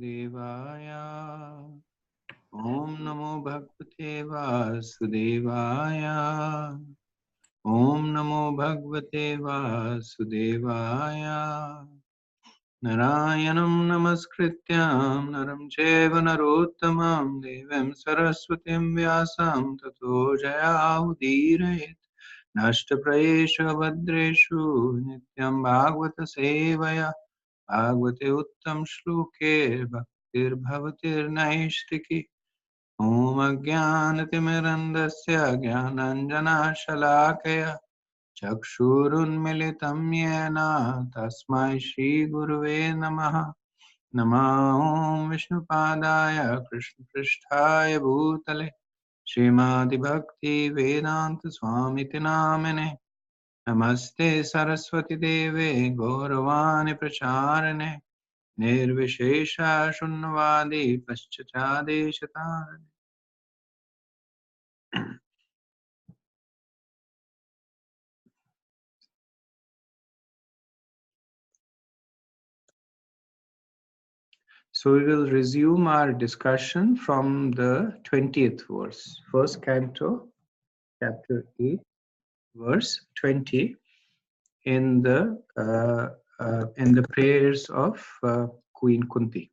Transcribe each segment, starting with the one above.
Devaya Om Namo Bhagavate Vasudevaya Om Namo Bhagavate Vasudevaya Narayanam Namaskrityam Naram Cheva Narottamam Devim Saraswatim Vyasam Tato Jayaudirayet Nashtaprayeshu Bhadreshu Nityam Bhagavata Sevaya Bhagavate Uttam Shloke Bhaktir Bhavatir Naishtiki Om Ajnanatimirandasya Jnananjana Chakshurunmilitam yena tasmai Shri Guruve namaha. Namo Vishnupadaya Krishna Pristhaya Bhutale Srimadi Bhakti Vedanta Swamiti Namine Namaste Saraswati Deve Gauravani Pracharane Nirvishesha Shunnavadi Paschachadeshatarane. So we will resume our discussion from the 20th verse, first canto, chapter 8, verse 20, in the prayers of Queen Kunti.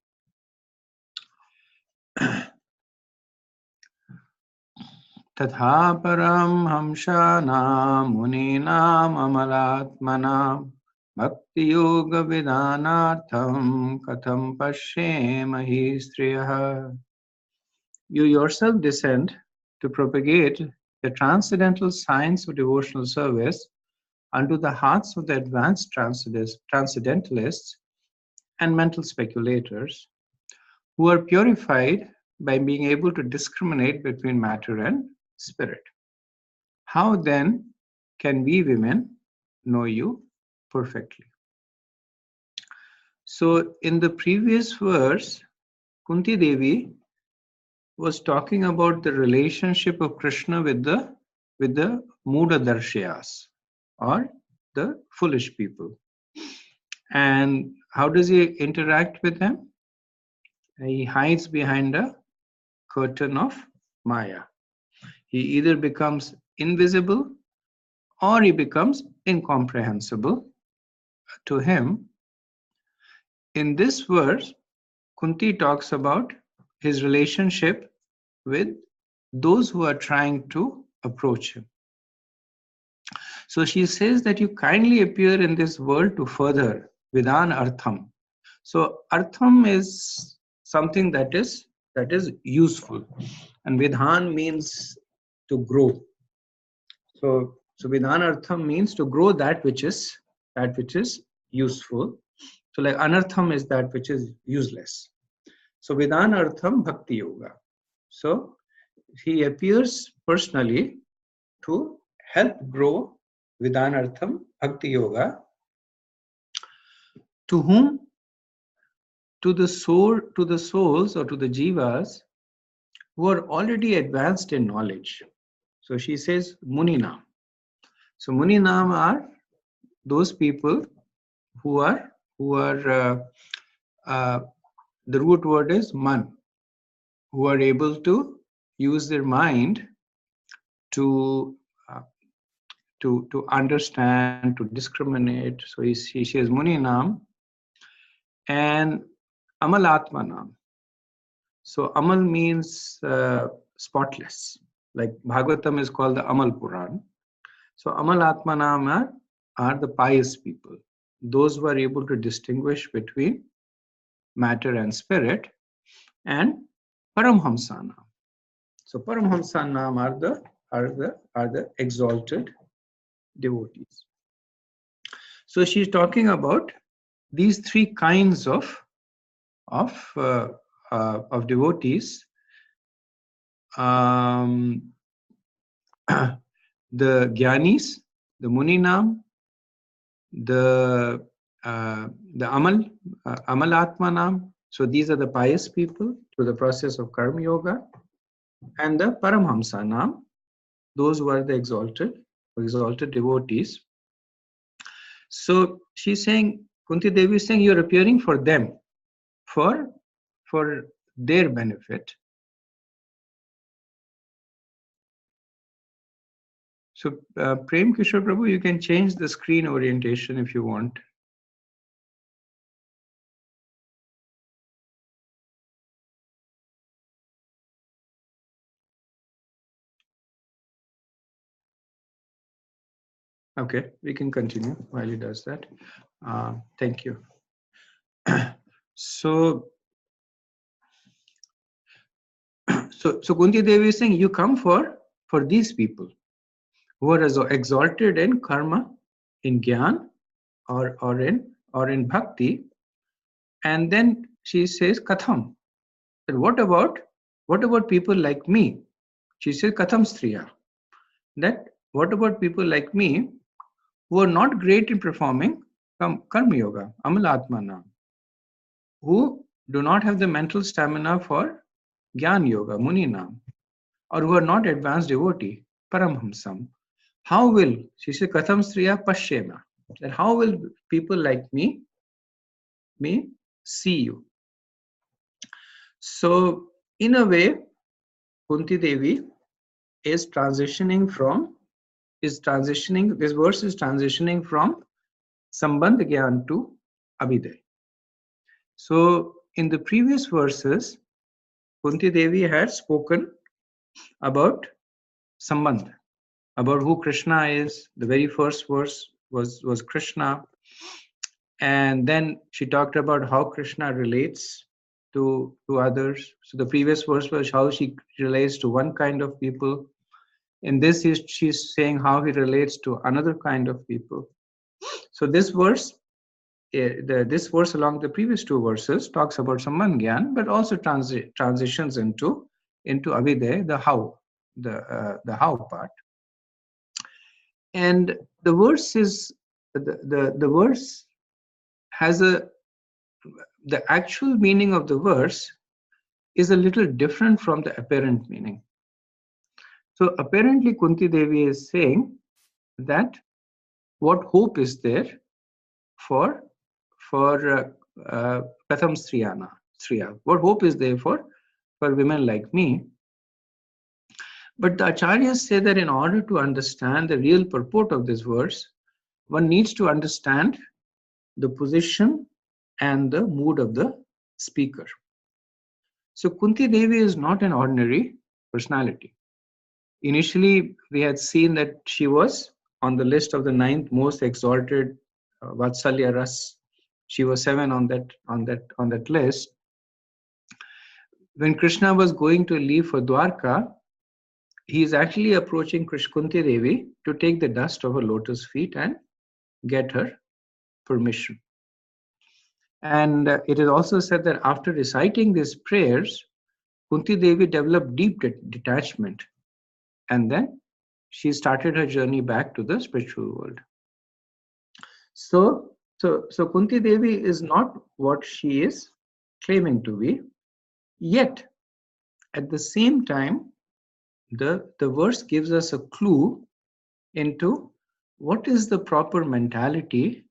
Tatha param hamshanam muninam amalatmanam bhakti yoga vidanartham katham pashyemahi striyah. You yourself descend to propagate the transcendental science of devotional service unto the hearts of the advanced transcendentalists and mental speculators who are purified by being able to discriminate between matter and spirit. How then can we women know you perfectly? So in the previous verse, Kunti Devi was talking about the relationship of Krishna with the Muda Darshiyas, or the foolish people. And how does he interact with them? He hides behind a curtain of Maya. He either becomes invisible or he becomes incomprehensible to him. In this verse, Kunti talks about his relationship with those who are trying to approach him. So she says that you kindly appear in this world to further Vidan Artham. So Artham is something that is useful, and Vidhan means to grow. So Vidhan Artham means to grow that which is useful. So like Anartham is that which is useless. So Vidhan Artham Bhakti Yoga. So he appears personally to help grow Vidhanartham Bhakti Yoga. To whom? To the souls or to the jivas who are already advanced in knowledge. So she says Muninam. So Muninam are those people who are the root word is man, who are able to use their mind to understand, to discriminate. So she says Muninam and Amalatmanam. So Amal means spotless. Like Bhagavatam is called the Amal Puran. So Amal Atmanam are the pious people, those who are able to distinguish between matter and spirit, and Paramhamsanam. So Paramhamsanam are the exalted devotees. So she's talking about these three kinds of devotees. The Gyanis, the Muninam, the Amalatmanam. So these are the pious people through the process of Karma Yoga, and the Paramhamsanam, those who are the exalted devotees. So she's saying, Kunti Devi is saying, you're appearing for them, for for their benefit. So Prem Kishore Prabhu, you can change the screen orientation if you want. Okay, we can continue while he does that. Thank you. So Kunti Devi is saying, you come for these people who are exalted in karma, in jnana, or in bhakti, and then she says katham. That what about people like me? She says katham striya. That what about people like me who are not great in performing karma yoga, amalatmana, who do not have the mental stamina for Gyan Yoga, Muninam, or who are not advanced devotee, Paramhamsam. How will, she said, Katham Striya Pashyema, that how will people like me see you? So, in a way, Kunti Devi is transitioning, this verse is transitioning from Sambandh Gyan to Abhiday. So, in the previous verses, Kunti Devi had spoken about Sambandh, about who Krishna is. The very first verse was Krishna. And then she talked about how Krishna relates to others. So the previous verse was how she relates to one kind of people. In this, she's saying how he relates to another kind of people. So this verse, this verse along the previous two verses talks about Sambandh Gyan, but also transitions into Abhiday, the how, the how part. And the verse is the verse has the actual meaning of the verse is a little different from the apparent meaning. So apparently Kunti Devi is saying that what hope is there for Katham Striya? What hope is there for women like me? But the acharyas say that in order to understand the real purport of this verse, one needs to understand the position and the mood of the speaker. So Kunti Devi is not an ordinary personality. Initially, we had seen that she was on the list of the 9th most exalted Vatsalya Ras. She was 7 on that list. When Krishna was going to leave for Dwarka, he is actually approaching Kunti Devi to take the dust of her lotus feet and get her permission. And it is also said that after reciting these prayers, Kunti Devi developed deep detachment, and then she started her journey back to the spiritual world. So Kunti Devi is not what she is claiming to be, yet at the same time, the verse gives us a clue into what is the proper mentality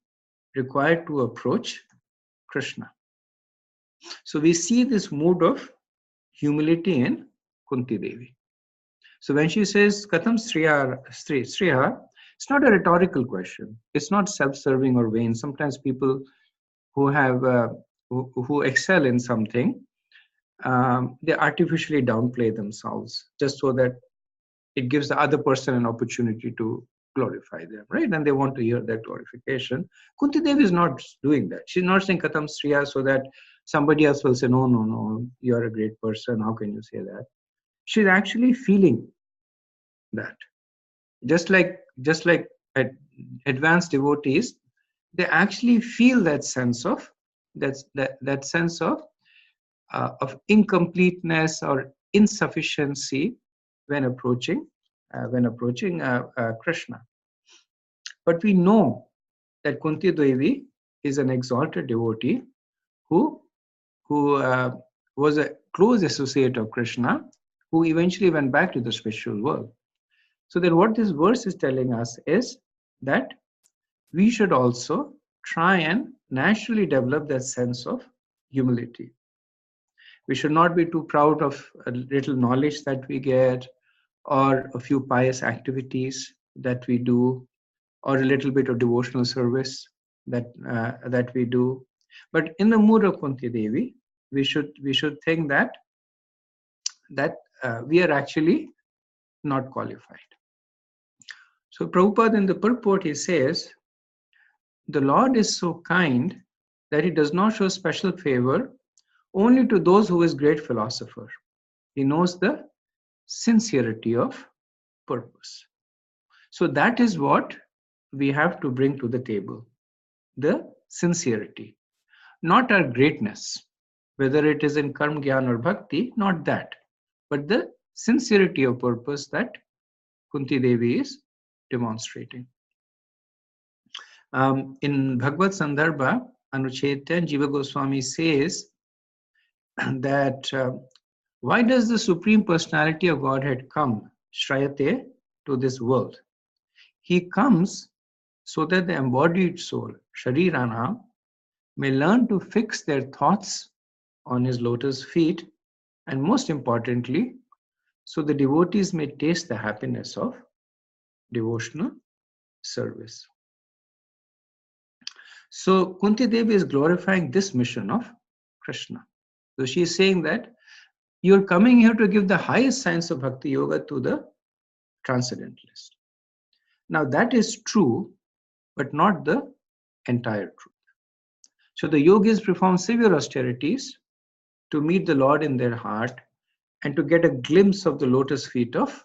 required to approach Krishna. So we see this mood of humility in Kunti Devi. So when she says Katham Striya, it's not a rhetorical question. It's not self-serving or vain. Sometimes people who have who excel in something, they artificially downplay themselves just so that it gives the other person an opportunity to glorify them, right? And they want to hear that glorification. Kunti Devi is not doing that. She's not saying Katham Striya so that somebody else will say, no, you're a great person. How can you say that? She's actually feeling that. Just like advanced devotees, they actually feel that sense of incompleteness or insufficiency when approaching Krishna. But we know that Kunti Devi is an exalted devotee who was a close associate of Krishna, who eventually went back to the spiritual world. So then what this verse is telling us is that we should also try and naturally develop that sense of humility. We should not be too proud of a little knowledge that we get, or a few pious activities that we do, or a little bit of devotional service that we do. But in the mood of Kunti Devi, we should think that we are actually not qualified. So Prabhupada in the purport, he says, the Lord is so kind that he does not show special favor only to those who is great philosopher. He knows the sincerity of purpose. So that is what we have to bring to the table, the sincerity, not our greatness, whether it is in karma, jnana or bhakti, not that, but the sincerity of purpose that Kunti Devi is demonstrating. In Bhagavad Sandarbha, Anuchetan Jiva Goswami says that why does the Supreme Personality of Godhead come, Shrayate, to this world? He comes so that the embodied soul, Sharirana, may learn to fix their thoughts on his lotus feet, and most importantly, so the devotees may taste the happiness of devotional service. So Kunti Devi is glorifying this mission of Krishna. So she is saying that you're coming here to give the highest science of Bhakti Yoga to the transcendentalist. Now that is true, but not the entire truth. So the yogis perform severe austerities to meet the Lord in their heart and to get a glimpse of the lotus feet of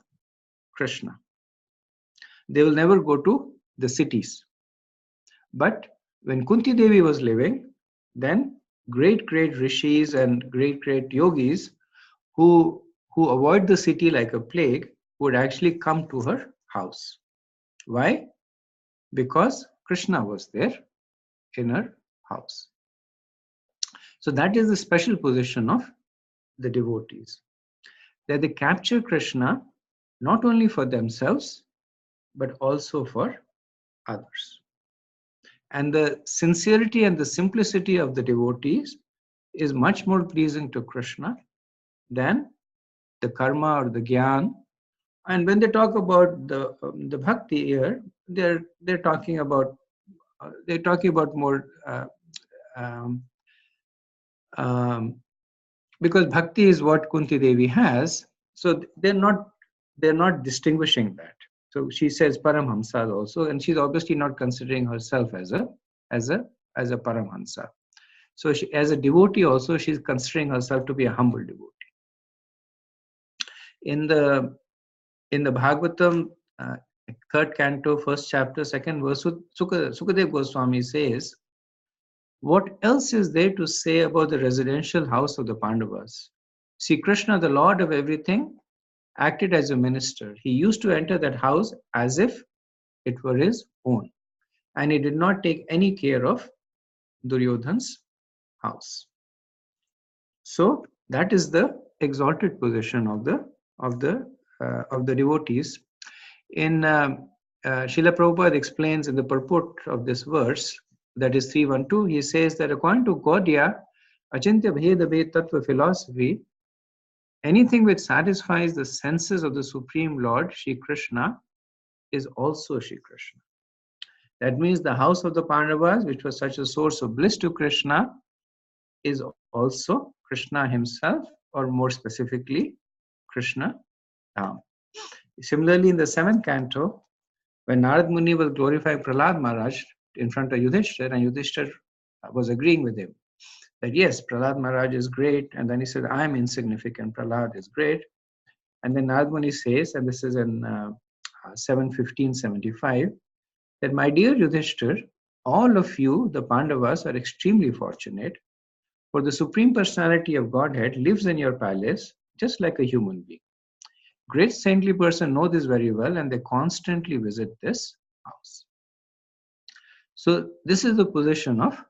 Krishna. They will never go to the cities. But when Kunti Devi was living, then great rishis and great yogis who avoid the city like a plague would actually come to her house. Why? Because Krishna was there in her house. So that is the special position of the devotees, that they capture Krishna not only for themselves, but also for others. And the sincerity and the simplicity of the devotees is much more pleasing to Krishna than the karma or the jnana. And when they talk about the bhakti here, they're talking about more because bhakti is what Kunti Devi has, so they're not distinguishing that. So she says Paramhamsa also, and she's obviously not considering herself as a Paramhamsa. So she, as a devotee also, she's considering herself to be a humble devotee. In the Bhagavatam, third canto, first chapter, second verse, Sukadev Goswami says, what else is there to say about the residential house of the Pandavas? See, Krishna, the Lord of everything, acted as a minister. He used to enter that house as if it were his own. And he did not take any care of Duryodhan's house. So that is the exalted position of the devotees. In Srila Prabhupada explains in the purport of this verse, that is 312, he says that according to Gaudiya, Achintya Bheda Bhed Tattva philosophy, anything which satisfies the senses of the Supreme Lord, Shri Krishna, is also Shri Krishna. That means the house of the Pandavas, which was such a source of bliss to Krishna, is also Krishna himself, or more specifically, Krishna Dham. Similarly, in the 7th canto, when Narad Muni was glorifying Prahlad Maharaj in front of Yudhishthir, and Yudhishthir was agreeing with him that yes, Prahlad Maharaj is great, and then he said, I am insignificant, Prahlad is great. And then Narad Muni says, and this is in 7:15:75, that my dear Yudhishthir, all of you, the Pandavas, are extremely fortunate, for the Supreme Personality of Godhead lives in your palace just like a human being. Great saintly person know this very well, and they constantly visit this house. So this is the position of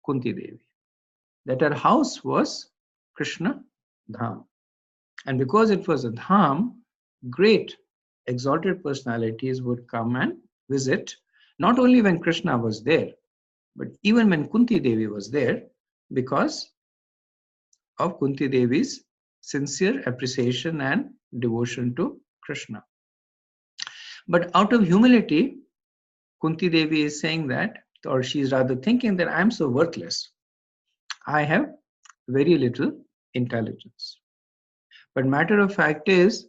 Kunti Devi, that her house was Krishna Dham. And because it was a Dham, great exalted personalities would come and visit, not only when Krishna was there, but even when Kunti Devi was there, because of Kunti Devi's sincere appreciation and devotion to Krishna. But out of humility, Kunti Devi is saying that, or she's rather thinking that I'm so worthless. I have very little intelligence. But matter of fact is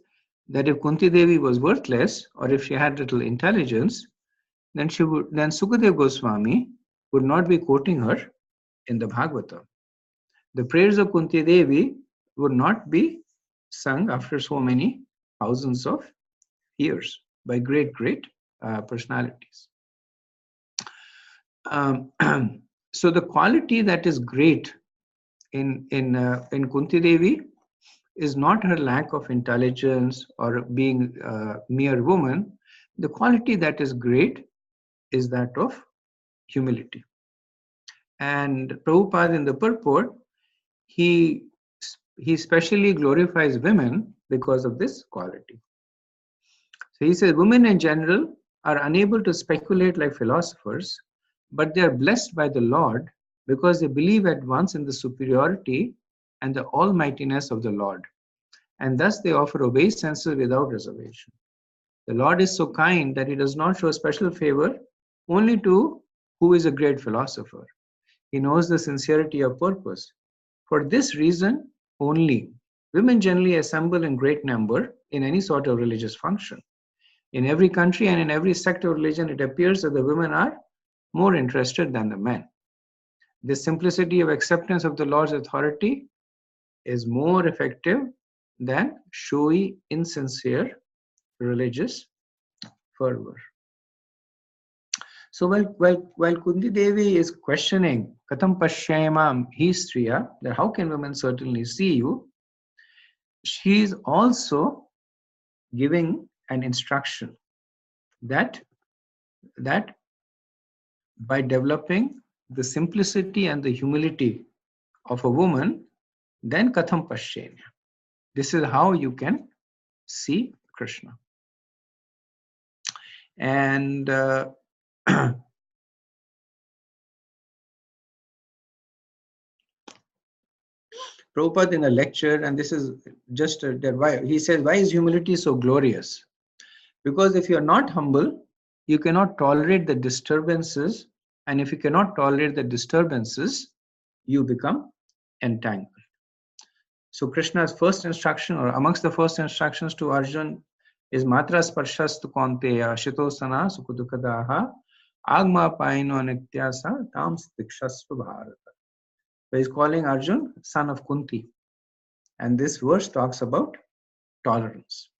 that if Kunti Devi was worthless, or if she had little intelligence, then Sukadev Goswami would not be quoting her in the Bhagavata. The prayers of Kunti Devi would not be sung after so many thousands of years by great personalities. So the quality that is great in Kunti Devi is not her lack of intelligence or being a mere woman. The quality that is great is that of humility. And Prabhupada in the purport, he specially glorifies women because of this quality. So he says, women in general are unable to speculate like philosophers, but they are blessed by the Lord because they believe at once in the superiority and the almightiness of the Lord. And thus they offer obeisances without reservation. The Lord is so kind that he does not show special favor only to who is a great philosopher. He knows the sincerity of purpose. For this reason only, women generally assemble in great number in any sort of religious function. In every country and in every sect of religion, it appears that the women are more interested than the men. This simplicity of acceptance of the Lord's authority is more effective than showy, insincere religious fervor. So while Kunti Devi is questioning Katham Pashyamam hi striya, that how can women certainly see you, she is also giving an instruction that by developing the simplicity and the humility of a woman, then Katham Pashyamya. This is how you can see Krishna. And Prabhupada in a lecture, and this is just why he says, why is humility so glorious? Because if you are not humble, you cannot tolerate the disturbances, and if you cannot tolerate the disturbances, you become entangled. So Krishna's first instruction, or amongst the first instructions to Arjun, is Matra Sparshastu Konteya Shitosana Sukudukadaha Agma Paino Nityasa Tam Stikshasva Bharata. So he's calling Arjun son of Kunti. And this verse talks about tolerance.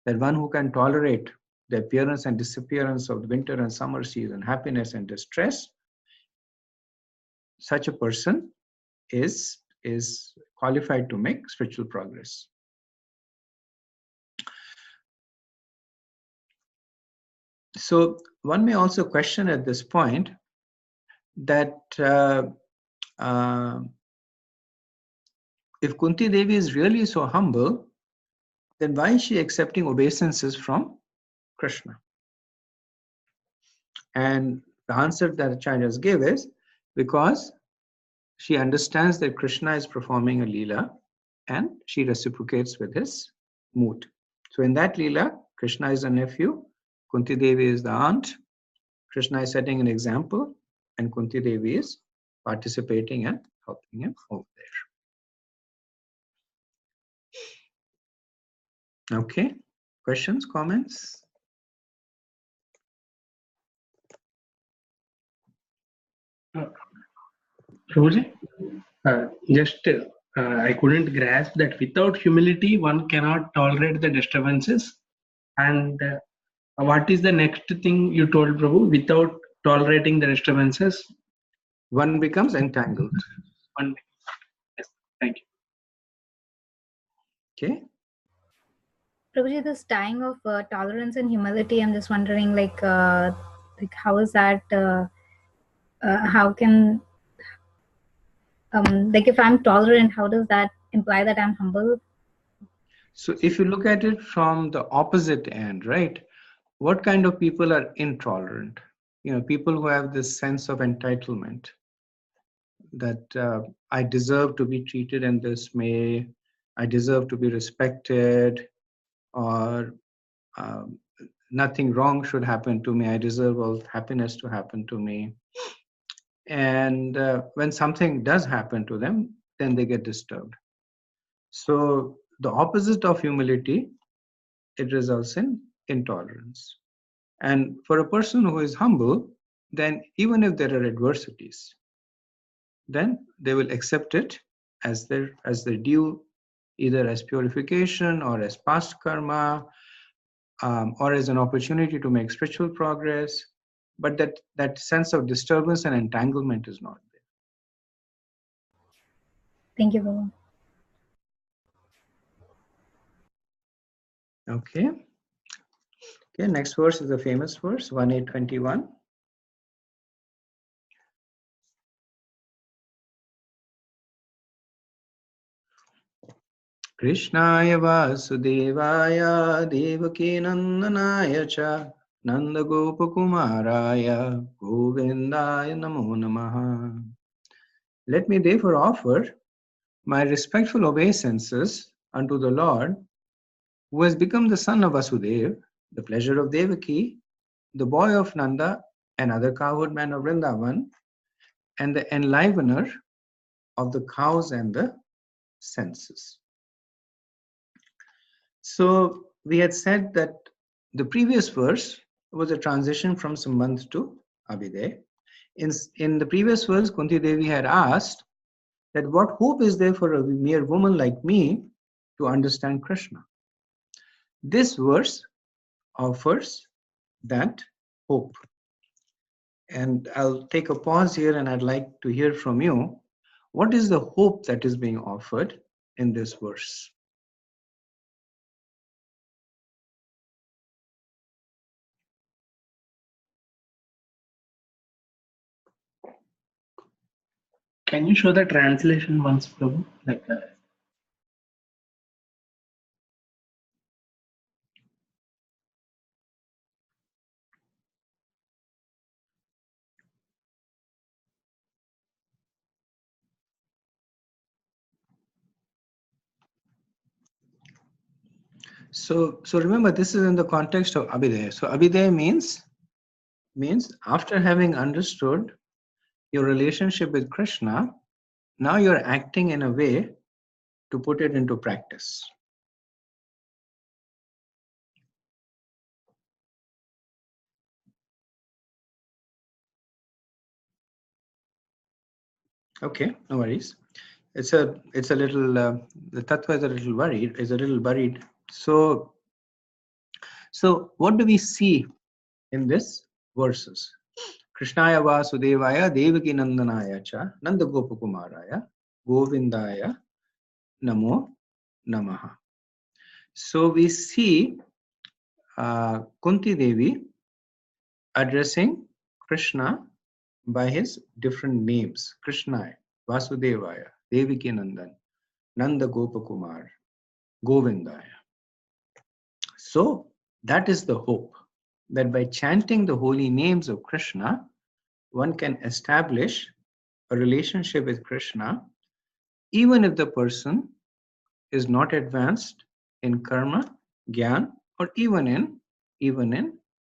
That one who can tolerate the appearance and disappearance of the winter and summer season, happiness and distress, such a person is qualified to make spiritual progress. So one may also question at this point that if Kunti Devi is really so humble, then why is she accepting obeisances from Krishna? And the answer that acharyas give is because she understands that Krishna is performing a leela and she reciprocates with his mood. So in that leela, Krishna is a nephew, Kunti Devi is the aunt, Krishna is setting an example, and Kunti Devi is participating and helping him over there. Okay, questions, comments? Prabhuji, I couldn't grasp that without humility one cannot tolerate the disturbances. And what is the next thing you told, Prabhu? Without tolerating the disturbances, one becomes entangled. Yes, thank you. Okay. Prabhuji, this tying of tolerance and humility, I'm just wondering, like how is that? How can like if I'm tolerant, how does that imply that I'm humble? So if you look at it from the opposite end, right? What kind of people are intolerant? People who have this sense of entitlement. I deserve to be treated in this way, I deserve to be respected, or nothing wrong should happen to me, I deserve all happiness to happen to me. And when something does happen to them, then they get disturbed. So the opposite of humility, it results in intolerance. And for a person who is humble, then even if there are adversities, then they will accept it as their due, either as purification or as past karma, or as an opportunity to make spiritual progress. But that sense of disturbance and entanglement is not Thank you, Prabhu. there. Okay. Next verse is a famous verse, 1821. Krishnaya Vasudevaya Devaki Nandanaya Cha Nanda Gopakumaraya Govindaya Namo Namaha. Let me therefore offer my respectful obeisances unto the Lord, who has become the son of Vasudeva, the pleasure of Devaki, the boy of Nanda and other cowherd men of Vrindavan, and the enlivener of the cows and the senses. So we had said that the previous verse was a transition from Sambandh to Abhiday. In the previous verse, Kunti Devi had asked that what hope is there for a mere woman like me to understand Krishna? This verse offers that hope. And I'll take a pause here and I'd like to hear from you. What is the hope that is being offered in this verse? Can you show the translation once, Prabhu? So remember, this is in the context of Abhiday. So Abhiday means after having understood your relationship with Krishna, now you're acting in a way to put it into practice. Okay, no worries. It's a little the tattva is a little buried. So what do we see in this verses? Krishnaya Vasudevaya Devaki Nandanaya Cha Nanda Gopakumaraya Govindaya Namo Namaha. So we see Kunti Devi addressing Krishna by his different names: Krishnaya, Vasudevaya, Devaki Nandan, Nanda Gopakumar, Govindaya. So that is the hope, that by chanting the holy names of Krishna, one can establish a relationship with Krishna, even if the person is not advanced in karma, gyan, or even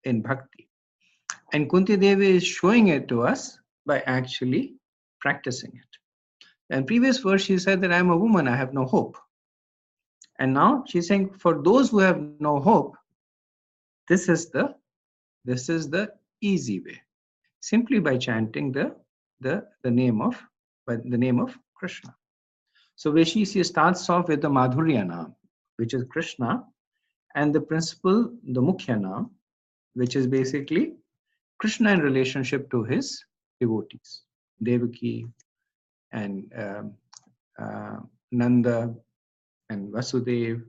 in bhakti. And Kunti Devi is showing it to us by actually practicing it. In previous verse, she said that I am a woman, I have no hope. And now she's saying, for those who have no hope, this is the easy way. Simply by chanting the name of Krishna. So Veshi starts off with the Madhurya Naam, which is Krishna, and the principal, the Mukhya Naam, which is basically Krishna in relationship to his devotees, Devaki and Nanda and Vasudeva.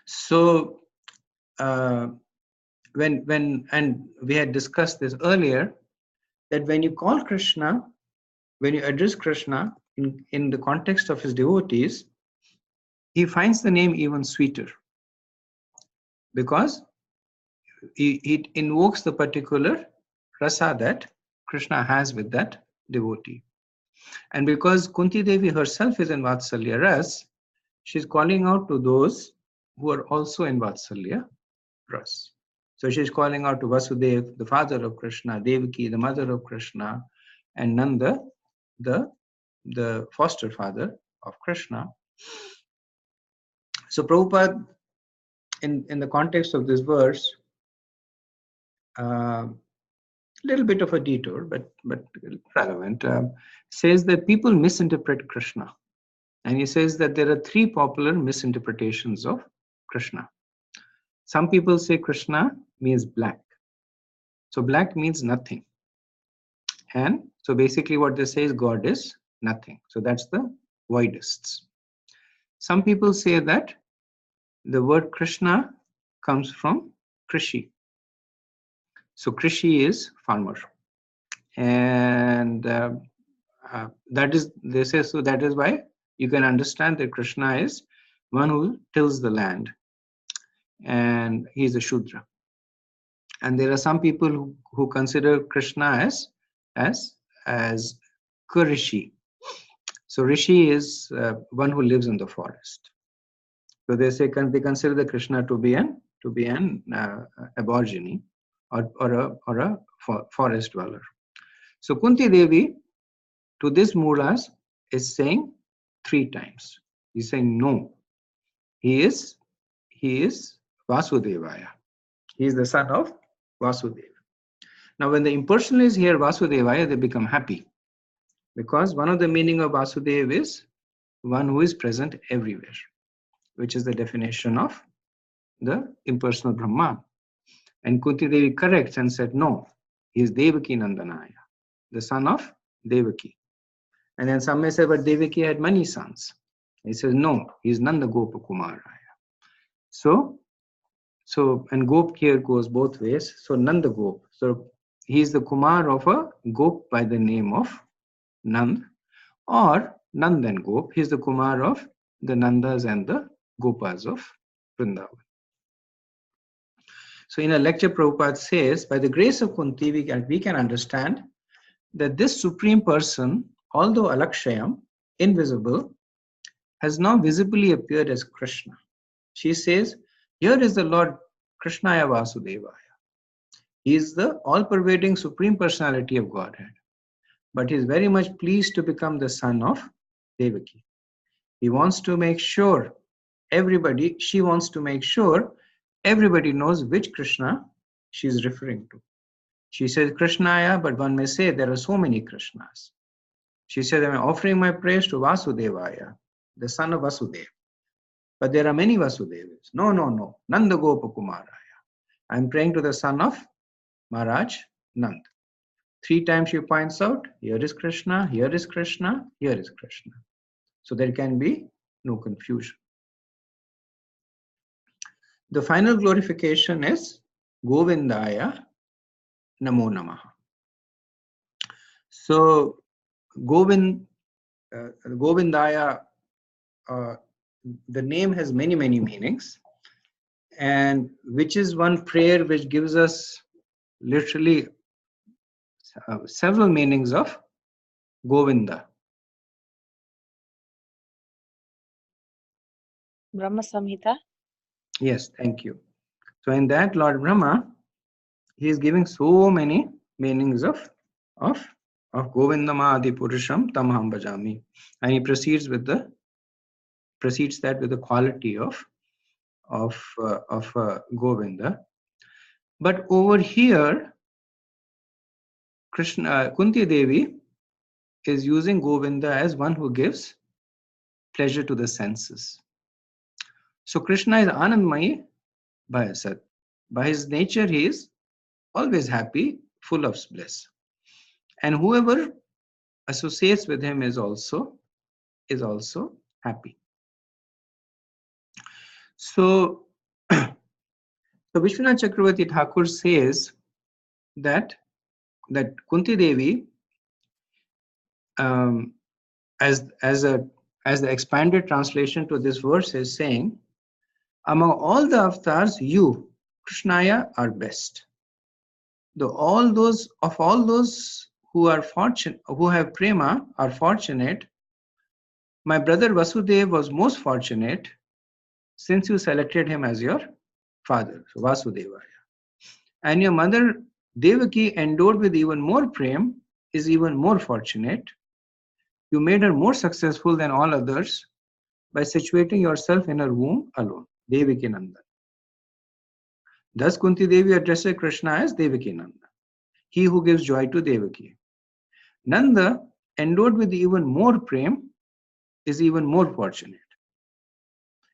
So when and we had discussed this earlier, that when you call Krishna, when you address Krishna in the context of his devotees, he finds the name even sweeter, because it invokes the particular rasa that Krishna has with that devotee. And because Kunti Devi herself is in Vatsalya Ras, she's calling out to those who are also in Vatsalya Ras. So she's calling out to Vasudev, the father of Krishna, Devaki, the mother of Krishna, and Nanda, the foster father of Krishna. So Prabhupada, in the context of this verse, little bit of a detour, but relevant, says that people misinterpret Krishna. And he says that there are three popular misinterpretations of Krishna. Some people say Krishna means black. So black means nothing. And so basically what they say is God is nothing. So that's the voidists. Some people say that the word Krishna comes from Krishi. So Krishi is farmer. And that is, they say, so that is why you can understand that Krishna is one who tills the land, and he is a Shudra. And there are some people who consider Krishna as Kurishi. So Rishi is one who lives in the forest. So they say they consider the Krishna to be an aborigine or a forest dweller. So Kunti Devi to this Muras is saying 3 times. He's saying no. He is Vasudevaya. He is the son of Vasudeva. Now when the impersonalists hear Vasudevaya, they become happy. Because one of the meaning of Vasudeva is one who is present everywhere, which is the definition of the impersonal Brahman. And Kunti Devi corrects and said, no, he is Devaki Nandanaya, the son of Devaki. And then some may say, but Devaki had many sons. He says, no, he is Nanda Gopa Kumaraya. So, and Gop here goes both ways. So Nanda Gop. So he is the Kumar of a Gop by the name of Nand, or Nand and Gop. He is the Kumar of the Nandas and the Gopas of Vrindavan. So in a lecture, Prabhupada says, by the grace of Kunti, we can understand that this Supreme Person, although Alakshayam, invisible, has now visibly appeared as Krishna. She says, here is the Lord Krishnaya Vasudevaya. He is the all-pervading Supreme Personality of Godhead. But he is very much pleased to become the son of Devaki. He wants to make sure she wants to make sure everybody knows which Krishna she is referring to. She says Krishnaya, but one may say there are so many Krishnas. She said, I am offering my praise to Vasudevaya, the son of Vasudeva. But there are many Vasudevas. No. Nanda Gopa Kumaraya. I am praying to the son of Maharaj Nand. 3 times she points out, here is Krishna, here is Krishna, here is Krishna. So there can be no confusion. The final glorification is Govindaya Namo Namaha. So Govindaya, the name has many meanings, and which is one prayer which gives us literally several meanings of Govinda. Brahma Samhita. Yes, thank you. So in that, Lord Brahma, he is giving so many meanings of Govindama Adi Purusham Tamaham Bhajami, and he proceeds that with the quality of Govinda. But over here, Kunti Devi is using Govinda as one who gives pleasure to the senses. So Krishna is Anandmayi Bhayasat. By his nature, he is always happy, full of bliss. And whoever associates with him is also happy. So Vishwanath Chakravarti Thakur says that Kunti Devi, as the expanded translation to this verse is saying, among all the avatars, you, Krishnaya, are best. Though all those who are fortunate, who have prema, are fortunate. My brother Vasudeva was most fortunate since you selected him as your father, so Vasudeva. And your mother Devaki, endowed with even more prem, is even more fortunate. You made her more successful than all others by situating yourself in her womb alone, Devaki Nanda. Thus Kunti Devi addresses Krishna as Devaki Nanda, he who gives joy to Devaki. Nanda, endowed with even more prem, is even more fortunate.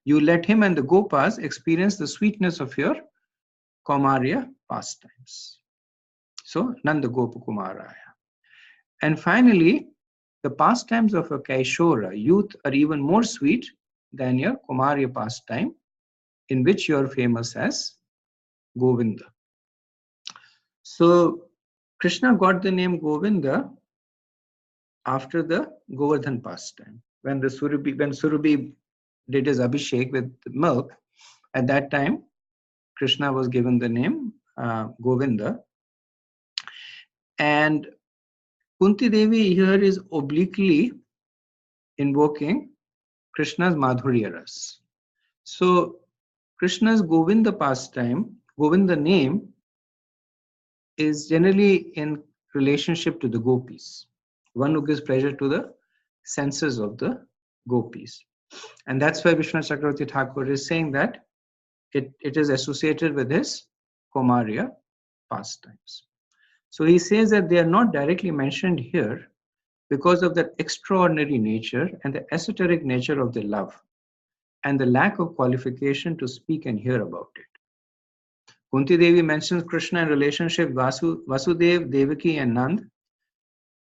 You let him and the Gopas experience the sweetness of your Kaumarya pastimes. So, Nanda Gopa Kumaraya. And finally, the pastimes of a Kaishora, youth, are even more sweet than your Kumarya pastime, in which you are famous as Govinda. So, Krishna got the name Govinda after the Govardhan pastime. When Surabhi did his Abhishek with milk, at that time, Krishna was given the name Govinda. And Kunti Devi here is obliquely invoking Krishna's Madhurya Ras. So Krishna's Govinda pastime, Govinda name, is generally in relationship to the gopis, one who gives pleasure to the senses of the gopis. And that's why Vishwanath Chakravarti Thakur is saying that it is associated with his Kaumarya pastimes. So he says that they are not directly mentioned here because of the extraordinary nature and the esoteric nature of their love and the lack of qualification to speak and hear about it. Kunti Devi mentions Krishna in relationship Vasudev, Devaki and Nand,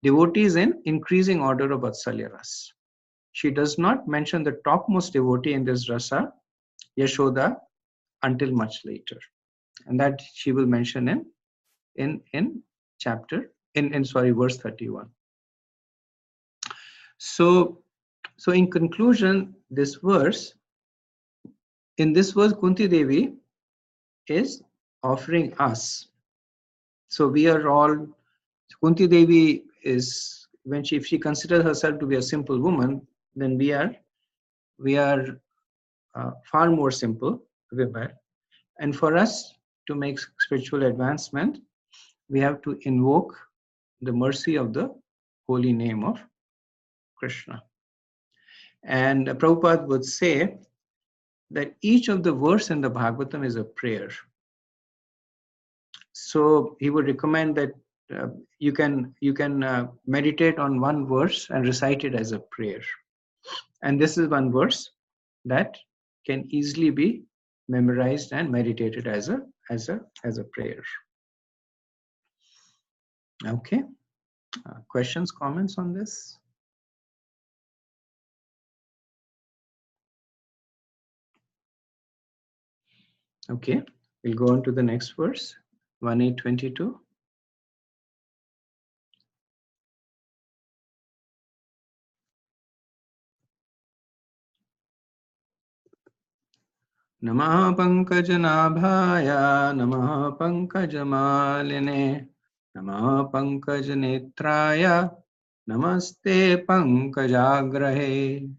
devotees in increasing order of Vatsalya Ras. She does not mention the topmost devotee in this rasa, Yashoda, until much later. And that she will mention in verse 31. So in conclusion, in this verse, Kunti Devi is offering us. So we are all, Kunti Devi is, if she considers herself to be a simple woman, then we are far more simple women. And for us to make spiritual advancement, we have to invoke the mercy of the holy name of Krishna. And Prabhupada would say that each of the verse in the Bhagavatam is a prayer. So he would recommend that you can meditate on one verse and recite it as a prayer. And this is one verse that can easily be memorized and meditated as a prayer. Okay. Questions, comments on this? Okay, we'll go on to the next verse, 1822. Namaha Pankajanaabhaya, Namaha Pankajamaline, Namaha Pankajanetraya, Namaste Pankajagrahe.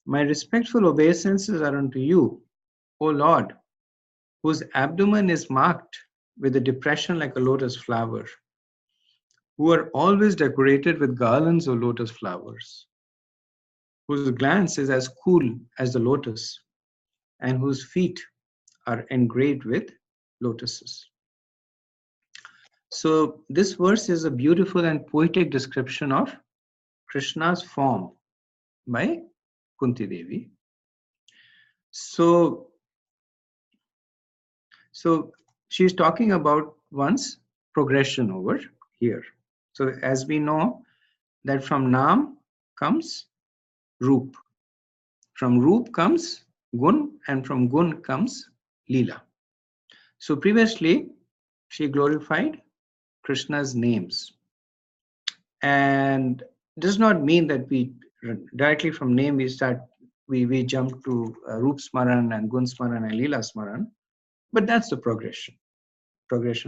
My respectful obeisances are unto you, O Lord, whose abdomen is marked with a depression like a lotus flower, who are always decorated with garlands of lotus flowers, whose glance is as cool as the lotus, and whose feet are engraved with lotuses. So this verse is a beautiful and poetic description of Krishna's form by Kunti Devi. So she's talking about one's progression over here. So as we know that from Nam comes Roop. From Roop comes Gun, and from Gun comes Leela. So previously she glorified Krishna's names. And does not mean that we directly from name we jump to Roop Smaran and Gun Smaran and Leela Smaran, but that's the progression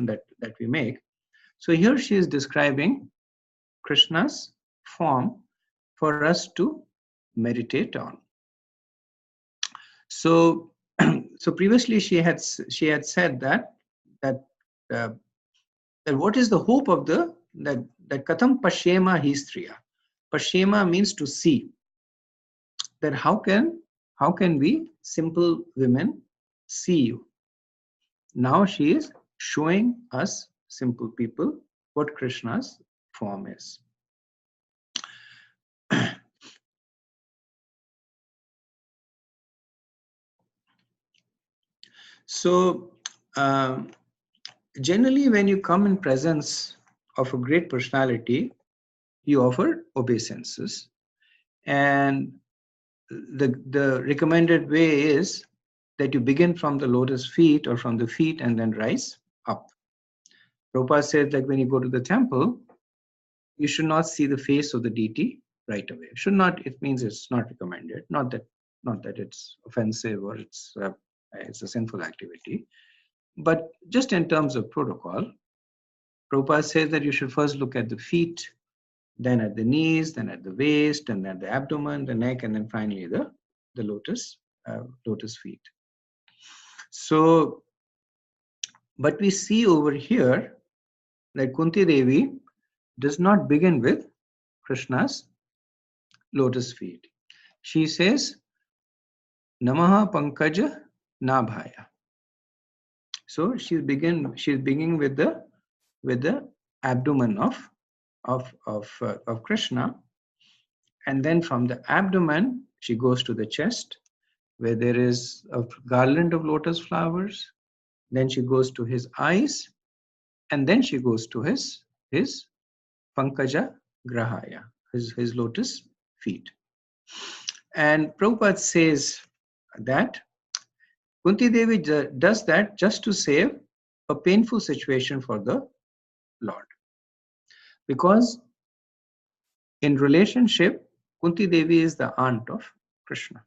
that we make. So here she is describing Krishna's form for us to meditate on. So, so previously she had said that uh, that what is the hope of that katham pashema histriya. Pashema means to see. That how can we simple women see you? Now she is showing us simple people what Krishna's form is. So generally when you come in presence of a great personality, you offer obeisances, and the recommended way is that you begin from the lotus feet or from the feet and then rise up. Prabhupada said, like when you go to the temple, you should not see the face of the deity right away. Should not, it means it's not recommended. Not that it's offensive or it's a sinful activity. But just in terms of protocol, Prabhupada says that you should first look at the feet, then at the knees, then at the waist, and then the abdomen, the neck, and then finally the lotus feet. So, but we see over here that Kunti Devi does not begin with Krishna's lotus feet. She says, Namaha Pankaja Nabhaya. So she's beginning with the abdomen of Krishna, and then from the abdomen she goes to the chest, where there is a garland of lotus flowers. Then she goes to his eyes, and then she goes to his Pankaja Grahaya, his lotus feet. And Prabhupada says that Kunti Devi does that just to save a painful situation for the Lord. Because in relationship, Kunti Devi is the aunt of Krishna.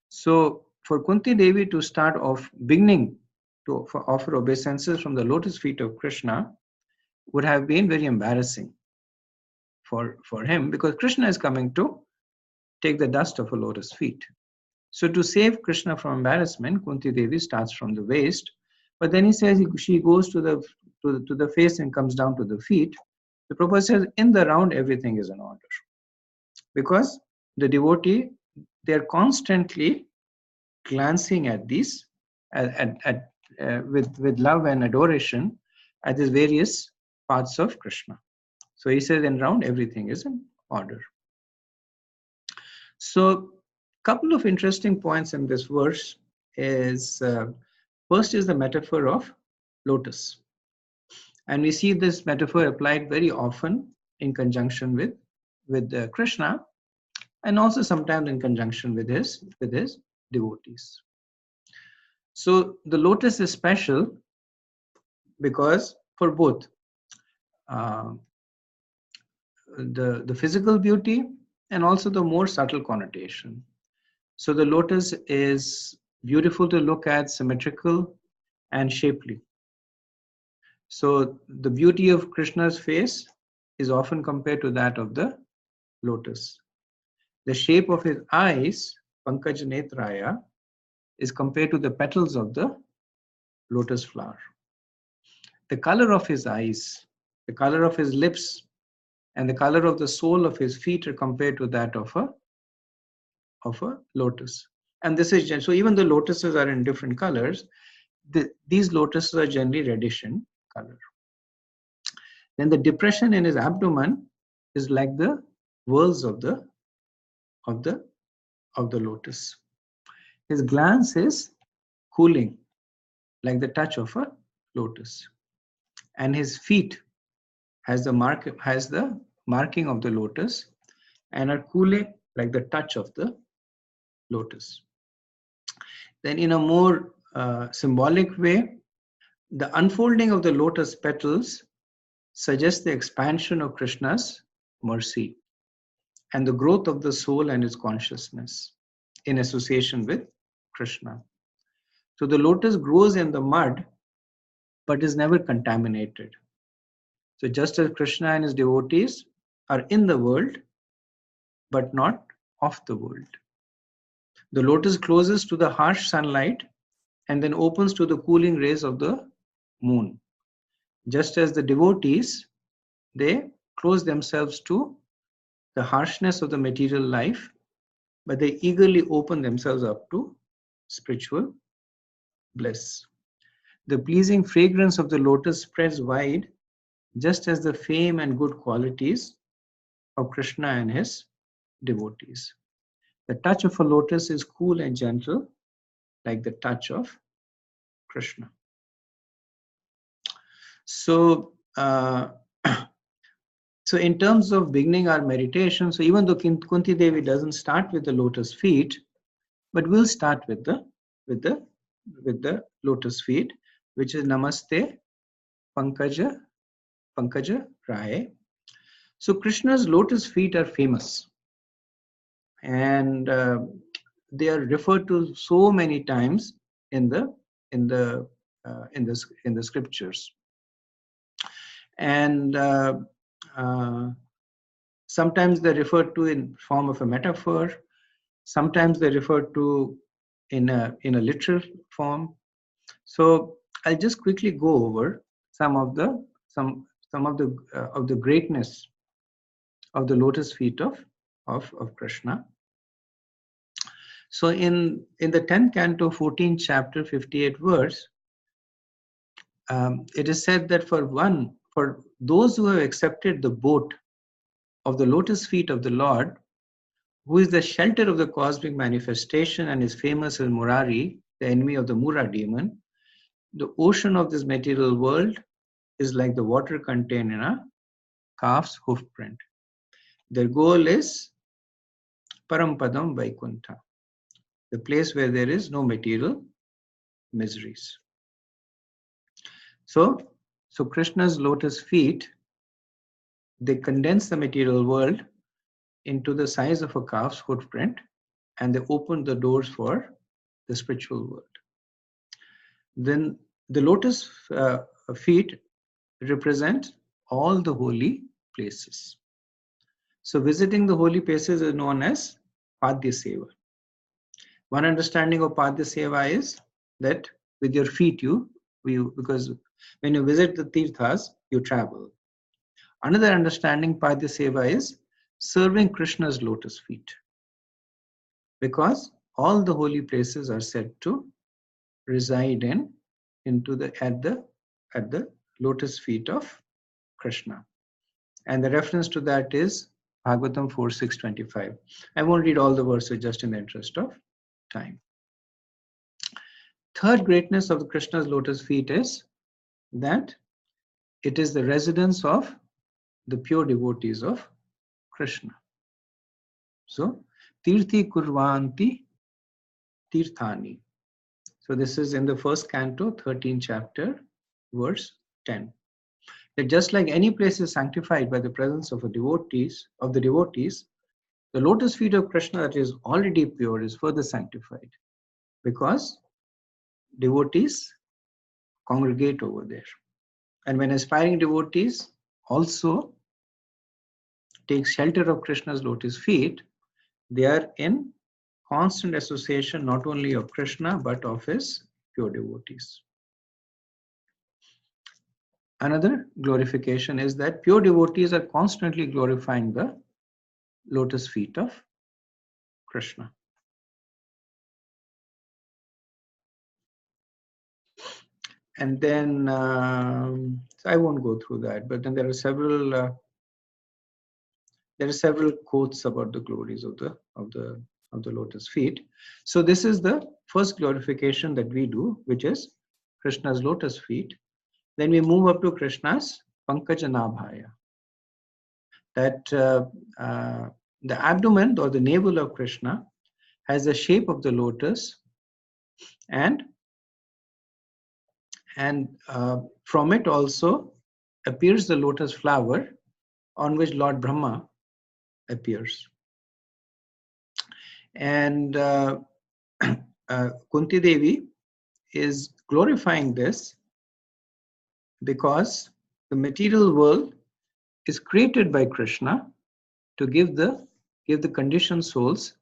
So for Kunti Devi to start off beginning to offer obeisances from the lotus feet of Krishna would have been very embarrassing for him, because Krishna is coming to take the dust of a lotus feet. So to save Krishna from embarrassment, Kunti Devi starts from the waist, but then he says she goes to the face and comes down to the feet. The Prabhupada says in the round everything is in order, because the devotee, they are constantly glancing at these with love and adoration at these various parts of Krishna. So he says in round everything is in order. So couple of interesting points in this verse is first is the metaphor of lotus, and we see this metaphor applied very often in conjunction with Krishna, and also sometimes in conjunction with his devotees. So the lotus is special because for both the physical beauty and also the more subtle connotation. So the lotus is beautiful to look at, symmetrical and shapely. So the beauty of Krishna's face is often compared to that of the lotus. The shape of his eyes, Pankaj Netraya, is compared to the petals of the lotus flower. The color of his eyes, the color of his lips, and the color of the sole of his feet are compared to that of a lotus. And this is so even the lotuses are in different colors. These lotuses are generally reddish in color. Then the depression in his abdomen is like the whorls of the lotus. His glance is cooling, like the touch of a lotus, and his feet has the marking of the lotus and are cooling like the touch of the lotus. Then in a more symbolic way, the unfolding of the lotus petals suggests the expansion of Krishna's mercy and the growth of the soul and its consciousness in association with Krishna. So the lotus grows in the mud but is never contaminated. So just as Krishna and his devotees are in the world, but not of the world. The lotus closes to the harsh sunlight and then opens to the cooling rays of the moon. Just as the devotees, they close themselves to the harshness of the material life, but they eagerly open themselves up to spiritual bliss. The pleasing fragrance of the lotus spreads wide, just as the fame and good qualities of Krishna and his devotees. The touch of a lotus is cool and gentle, like the touch of Krishna. So, so in terms of beginning our meditation, so even though Kunti Devi doesn't start with the lotus feet, but we'll start with the lotus feet, which is Namaste Pankaja Raye. So Krishna's lotus feet are famous, and they are referred to so many times in the scriptures. And sometimes they're referred to in form of a metaphor. Sometimes they're referred to in a literal form. So I'll just quickly go over some of the greatness of the lotus feet of Krishna. So in the 10th canto, 14th chapter, 58th verse, it is said that for those who have accepted the boat of the lotus feet of the Lord, who is the shelter of the cosmic manifestation and is famous as Murari, the enemy of the Mura demon, the ocean of this material world is like the water contained in a calf's hoof print. Their goal is Parampadam Vaikuntha, the place where there is no material miseries. So Krishna's lotus feet, they condense the material world into the size of a calf's footprint, and they open the doors for the spiritual world. Then the lotus feet represent all the holy places. So visiting the holy places is known as Padya Seva. One understanding of Padya Seva is that with your feet because when you visit the tirthas, you travel. Another understanding Padya Seva is serving Krishna's lotus feet, because all the holy places are said to reside at the lotus feet of Krishna. And the reference to that is Bhagavatam 4.6.25. I won't read all the verses just in the interest of time. Third greatness of Krishna's lotus feet is that it is the residence of the pure devotees of Krishna. So, Tirthi Kurvanti Tirthani. So this is in the first canto, 13th chapter, verse 10. That just like any place is sanctified by the presence of the devotees, the lotus feet of Krishna that is already pure is further sanctified, because devotees congregate over there. And when aspiring devotees also take shelter of Krishna's lotus feet, they are in constant association not only of Krishna but of his pure devotees. Another glorification is that pure devotees are constantly glorifying the lotus feet of Krishna. And then, so I won't go through that, but then there are several quotes about the glories of the lotus feet. So this is the first glorification that we do, which is Krishna's lotus feet. Then we move up to Krishna's Pankajanabhaya. That the abdomen or the navel of Krishna has the shape of the lotus, and from it also appears the lotus flower on which Lord Brahma appears. And Kunti Devi is glorifying this because the material world is created by Krishna to give the conditioned souls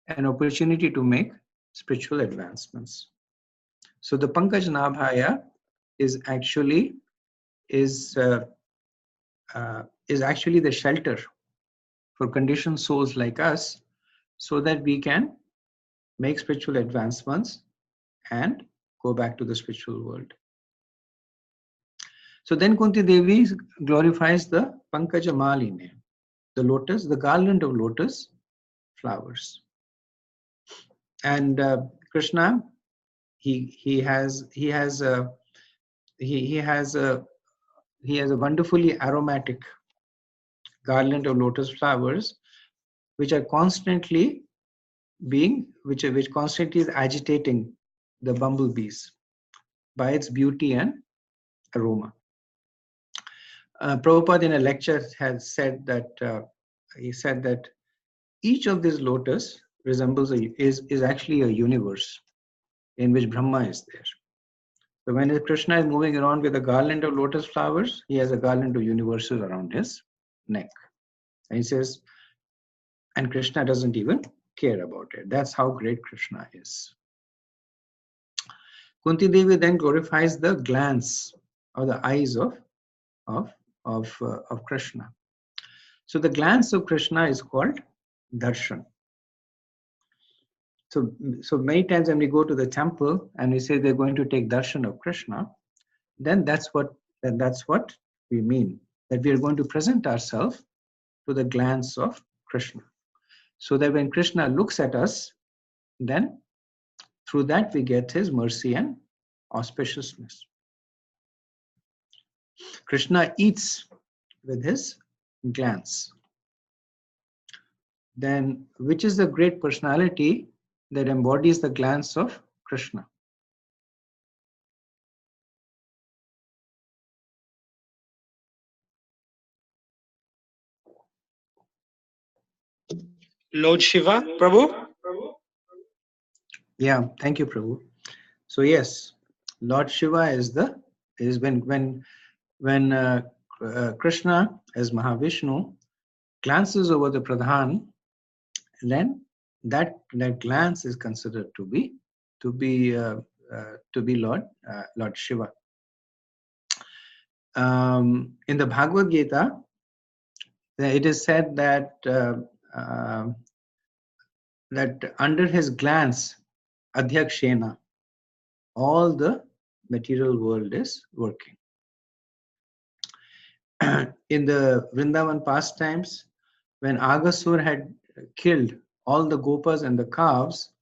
an opportunity to make spiritual advancements. So the Pankaj Nabhaya is actually the shelter for conditioned souls like us, so that we can make spiritual advancements and go back to the spiritual world. So then Kunti Devi glorifies the Pankaja Maline, the lotus, the garland of lotus flowers. And Krishna, he has a wonderfully aromatic garland of lotus flowers, which are constantly which constantly is agitating the bumblebees by its beauty and aroma. Prabhupada in a lecture has said that each of these lotus resembles is actually a universe in which Brahma is there. So when Krishna is moving around with a garland of lotus flowers, he has a garland of universes around his neck. And he says, and Krishna doesn't even care about it. That's how great Krishna is. Kunti Devi then glorifies the glance or the eyes of Krishna. So the glance of Krishna is called darshan. So many times when we go to the temple and we say they're going to take darshan of Krishna, then that's what we mean, that we are going to present ourselves to the glance of Krishna, so that when Krishna looks at us, then through that we get his mercy and auspiciousness. Krishna eats with his glance. Then which is the great personality that embodies the glance of Krishna? Lord Shiva, Prabhu? Yeah, thank you, Prabhu. So yes, Lord Shiva is when Krishna as Mahavishnu glances over the Pradhan, then that glance is considered to be Lord Shiva. In the Bhagavad Gita, it is said that that under his glance, Adhyakshena, all the material world is working. In the Vrindavan pastimes, when Agasur had killed all the gopas and the calves,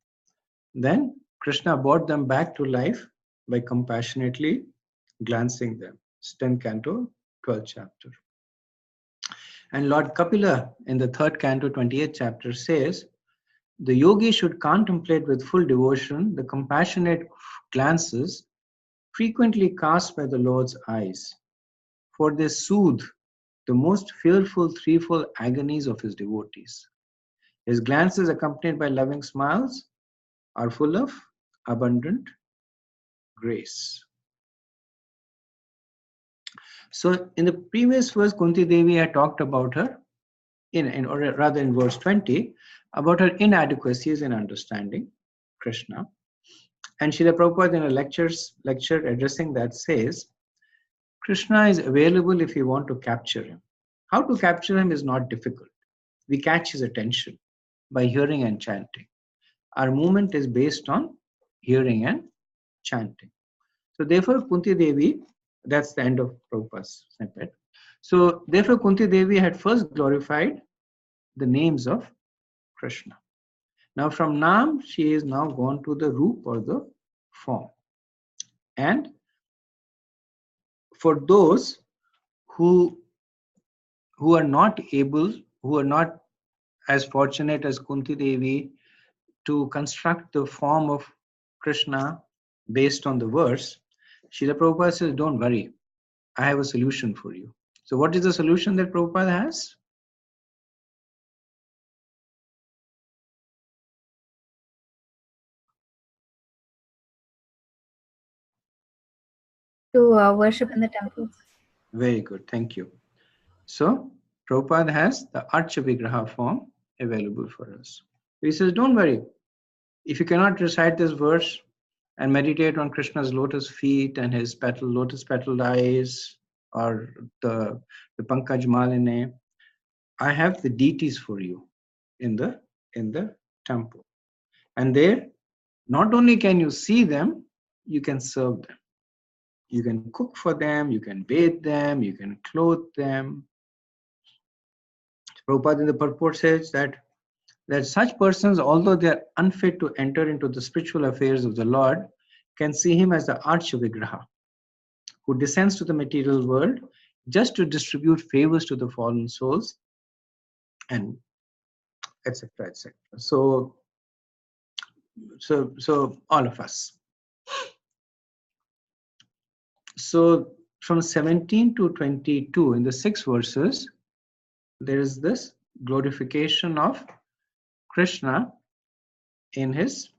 then Krishna brought them back to life by compassionately glancing them. 10th canto, 12th chapter. And Lord Kapila in the 3rd canto, 28th chapter says, the yogi should contemplate with full devotion the compassionate glances frequently cast by the Lord's eyes, for they soothe the most fearful threefold agonies of his devotees. His glances, accompanied by loving smiles, are full of abundant grace. So in the previous verse, Kunti Devi had talked about her, or rather in verse 20, about her inadequacies in understanding Krishna. And Srila Prabhupada in a lecture addressing that says, Krishna is available if you want to capture him. How to capture him is not difficult. We catch his attention by hearing and chanting. Our movement is based on hearing and chanting. So therefore, Kunti Devi, that's the end of Prabhupada's snippet. So therefore, Kunti Devi had first glorified the names of Krishna. Now from Nam, she is now gone to the Roop or the form. And for those who are not as fortunate as Kunti Devi to construct the form of Krishna based on the verse, Srila Prabhupada says, don't worry, I have a solution for you. So what is the solution that Prabhupada has? To worship in the temples. Very good, thank you. So Prabhupada has the Archa Vigraha form available for us. He says, don't worry, if you cannot recite this verse and meditate on Krishna's lotus feet and his lotus petal eyes, or the Pankaj Maline, I have the deities for you in the temple. And there, not only can you see them, you can serve them. You can cook for them, you can bathe them, you can clothe them. Prabhupada in the purport says that such persons, although they are unfit to enter into the spiritual affairs of the Lord, can see him as the Archa Vigraha, who descends to the material world just to distribute favors to the fallen souls, and etc. etc. So all of us. So from 17 to 22 in the 6 verses, there is this glorification of Krishna in his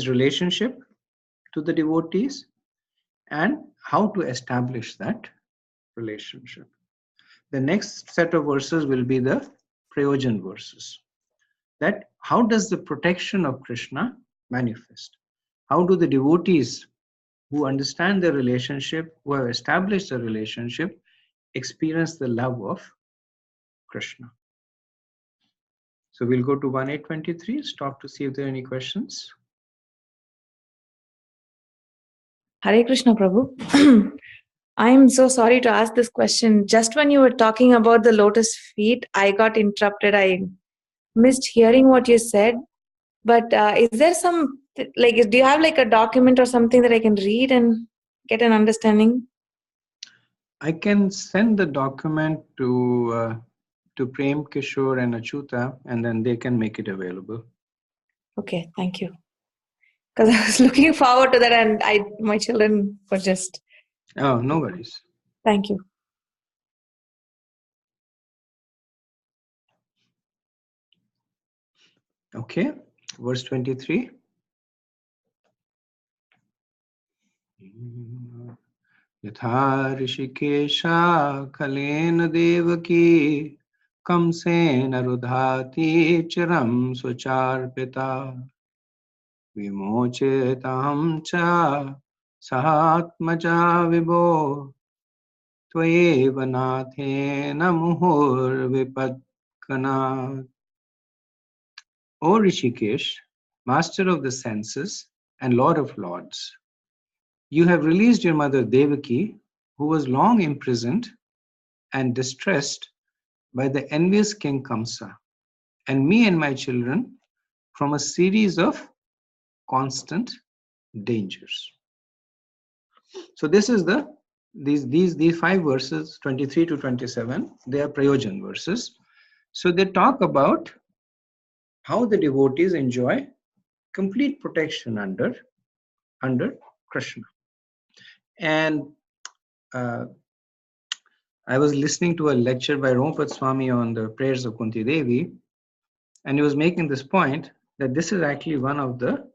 relationship to the devotees and how to establish that relationship. The next set of verses will be the Prayojan verses. That how does the protection of Krishna manifest? How do the devotees who understand the relationship, who have established the relationship, experience the love of Krishna? So we'll go to 1823, stop to see if there are any questions. Hare Krishna, Prabhu. I'm so sorry to ask this question. Just when you were talking about the lotus feet, I got interrupted. I missed hearing what you said. But is there some, like, do you have like a document or something that I can read and get an understanding? I can send the document to Prem, Kishore and Achyuta, and then they can make it available. Okay, thank you. Because I was looking forward to that, and my children were just... Oh, no worries. Thank you. Okay, verse 23. Yatha Rishikesha Kalena Devaki Kamsena Rudhati Chiram Swacharpita Vimochetam Cha Sahatmaja Vibho Tvayeva Nathena Muhur Vipadkanat. O Rishikesh, master of the senses and lord of lords, you have released your mother Devaki, who was long imprisoned and distressed by the envious king Kamsa, and me and my children from a series of constant dangers. So this is these 5 verses, 23 to 27, they are Prayojan verses. So they talk about how the devotees enjoy complete protection under Krishna. And I was listening to a lecture by Rompad Swami on the prayers of Kunti Devi, and he was making this point that this is actually one of the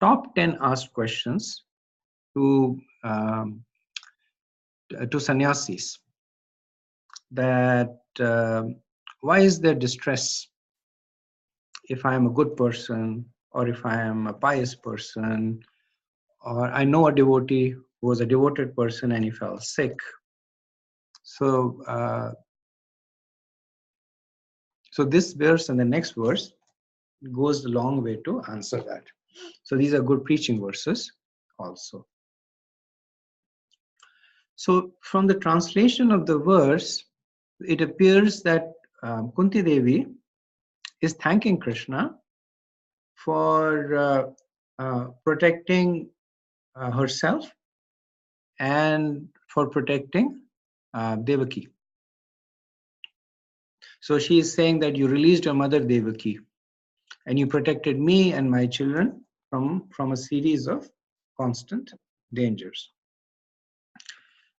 top 10 asked questions to sannyasis. That why is there distress if I am a good person, or if I am a pious person, or I know a devotee who was a devoted person and he fell sick. So this verse and the next verse goes a long way to answer that. So these are good preaching verses also. So from the translation of the verse, it appears that Kunti Devi is thanking Krishna for protecting herself and for protecting Devaki. So she is saying that you released your mother Devaki and you protected me and my children from a series of constant dangers.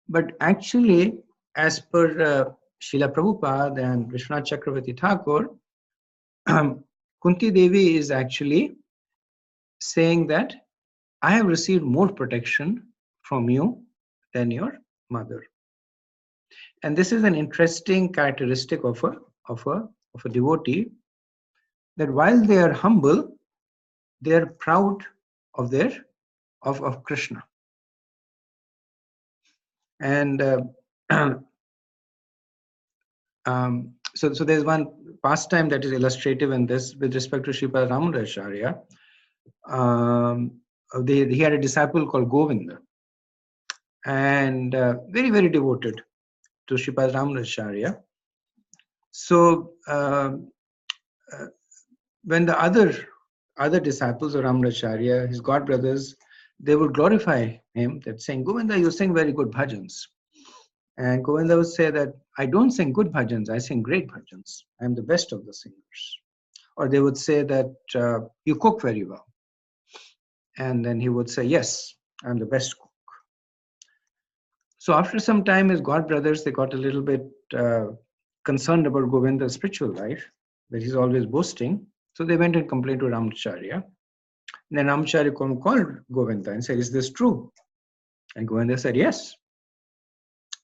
But actually, as per Srila Prabhupada and Vishwanath Chakravarti Thakur, Kunti Devi is actually saying that I have received more protection from you than your mother. And this is an interesting characteristic of a devotee, that while they are humble, they are proud of of Krishna. And so there's one pastime that is illustrative in this with respect to Sripad Ramanujacharya. He had a disciple called Govinda, and very, very devoted to Sripad Ramanujacharya. So when the other disciples of Ramanujacharya, his god brothers, they would glorify him, that saying, Govinda, you sing very good bhajans. And Govinda would say that I don't sing good bhajans, I sing great bhajans. I'm the best of the singers. Or they would say that you cook very well. And then he would say, yes, I'm the best cook. So after some time, his god brothers, they got a little bit concerned about Govinda's spiritual life, that he's always boasting. So they went and complained to Ramanujacharya. And then Ramanujacharya called Govinda and said, is this true? And Govinda said, yes.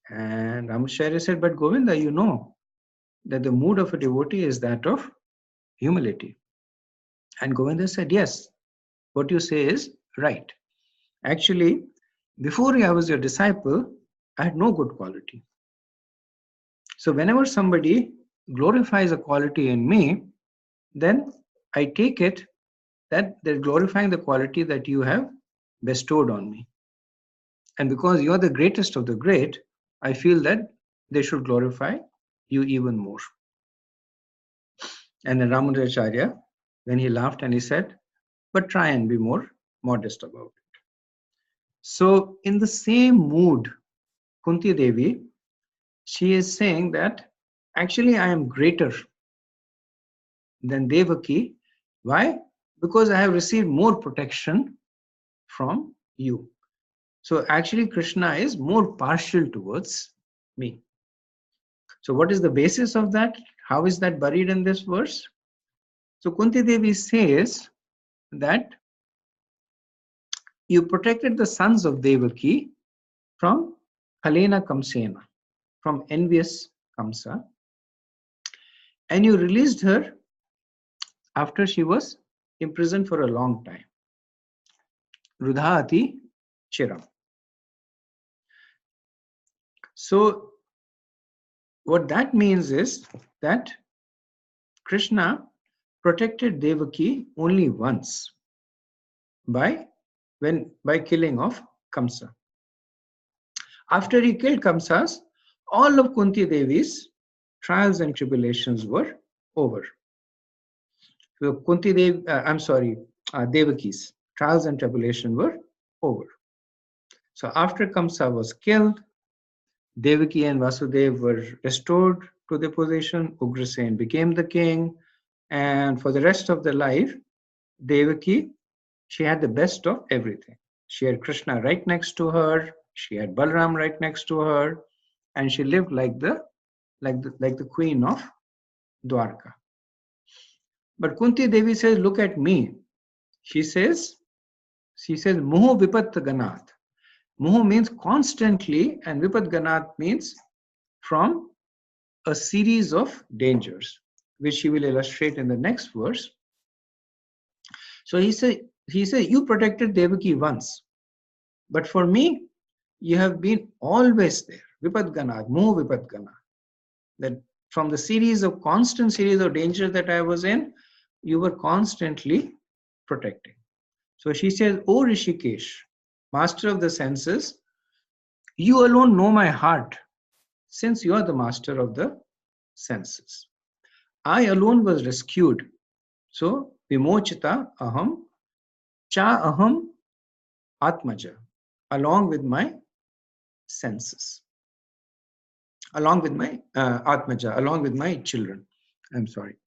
And Ramanujacharya said, but Govinda, you know that the mood of a devotee is that of humility. And Govinda said, yes, what you say is right. Actually, before I was your disciple, I had no good quality. So whenever somebody glorifies a quality in me, then I take it that they're glorifying the quality that you have bestowed on me. And because you're the greatest of the great, I feel that they should glorify you even more. And then Ramanujacharya, then he laughed and he said, but try and be more modest about it. So in the same mood, Kunti Devi, she is saying that actually I am greater than Devaki. Why? Because I have received more protection from you. So actually Krishna is more partial towards me. So what is the basis of that? How is that buried in this verse? So Kunti Devi says that you protected the sons of Devaki from Kalena Kamsena, from envious Kamsa, and you released her after she was imprisoned for a long time. Rudhati Chiram. So what that means is that Krishna protected Devaki only once by killing of Kamsa. After he killed Kamsas, all of Kunti Devi's trials and tribulations were over. So Devaki's trials and tribulations were over. So after Kamsa was killed, Devaki and Vasudev were restored to their position. Ugrasen became the king, and for the rest of their life, Devaki, she had the best of everything. She had Krishna right next to her. She had Balram right next to her, and she lived like the queen of Dwarka. But Kunti Devi says, "Look at me." She says, "Moho vipat ganat." Moho means constantly, and vipat ganat means from a series of dangers, which she will illustrate in the next verse. So he said, you protected Devaki once, but for me, you have been always there. Vipat ganat, moho vipat ganat. That from the constant series of dangers that I was in, you were constantly protecting. So she says, O Rishikesh, master of the senses, you alone know my heart, since you are the master of the senses. I alone was rescued. So, vimochita aham, cha aham atmaja, along with my senses. Along with my atmaja, along with my children. I'm sorry.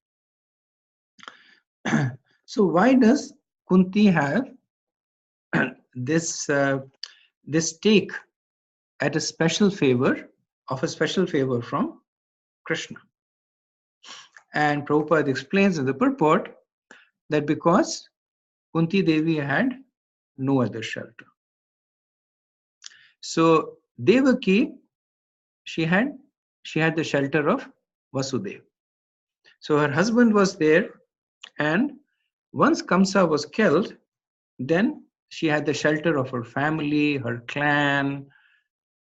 So why does Kunti have this take at a special favor from Krishna? And Prabhupada explains in the purport that because Kunti Devi had no other shelter. So Devaki, she had the shelter of Vasudeva. So her husband was there, and once Kamsa was killed, then she had the shelter of her family, her clan,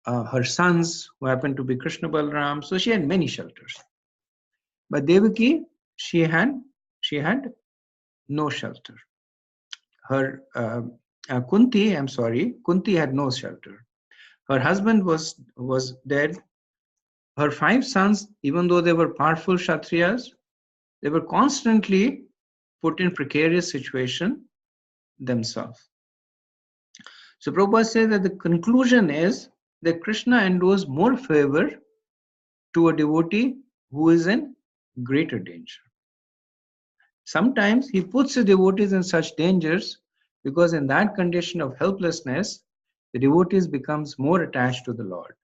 her sons who happened to be Krishna Balram. So she had many shelters. But Devaki, she had no shelter. Her Kunti had no shelter. Her husband was dead. Her 5 sons, even though they were powerful Kshatriyas, they were constantly put in precarious situation themselves. So Prabhupada says that the conclusion is that Krishna endows more favor to a devotee who is in greater danger. Sometimes he puts the devotees in such dangers because in that condition of helplessness, the devotees becomes more attached to the Lord.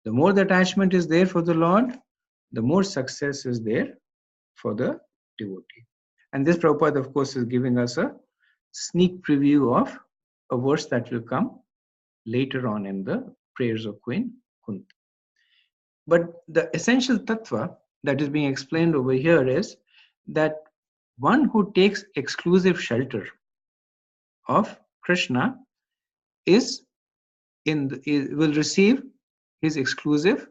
The more the attachment is there for the Lord, the more success is there for the devotee. And this Prabhupada, of course, is giving us a sneak preview of a verse that will come later on in the prayers of Queen Kunti. But the essential tattva that is being explained over here is that one who takes exclusive shelter of Krishna will receive his exclusive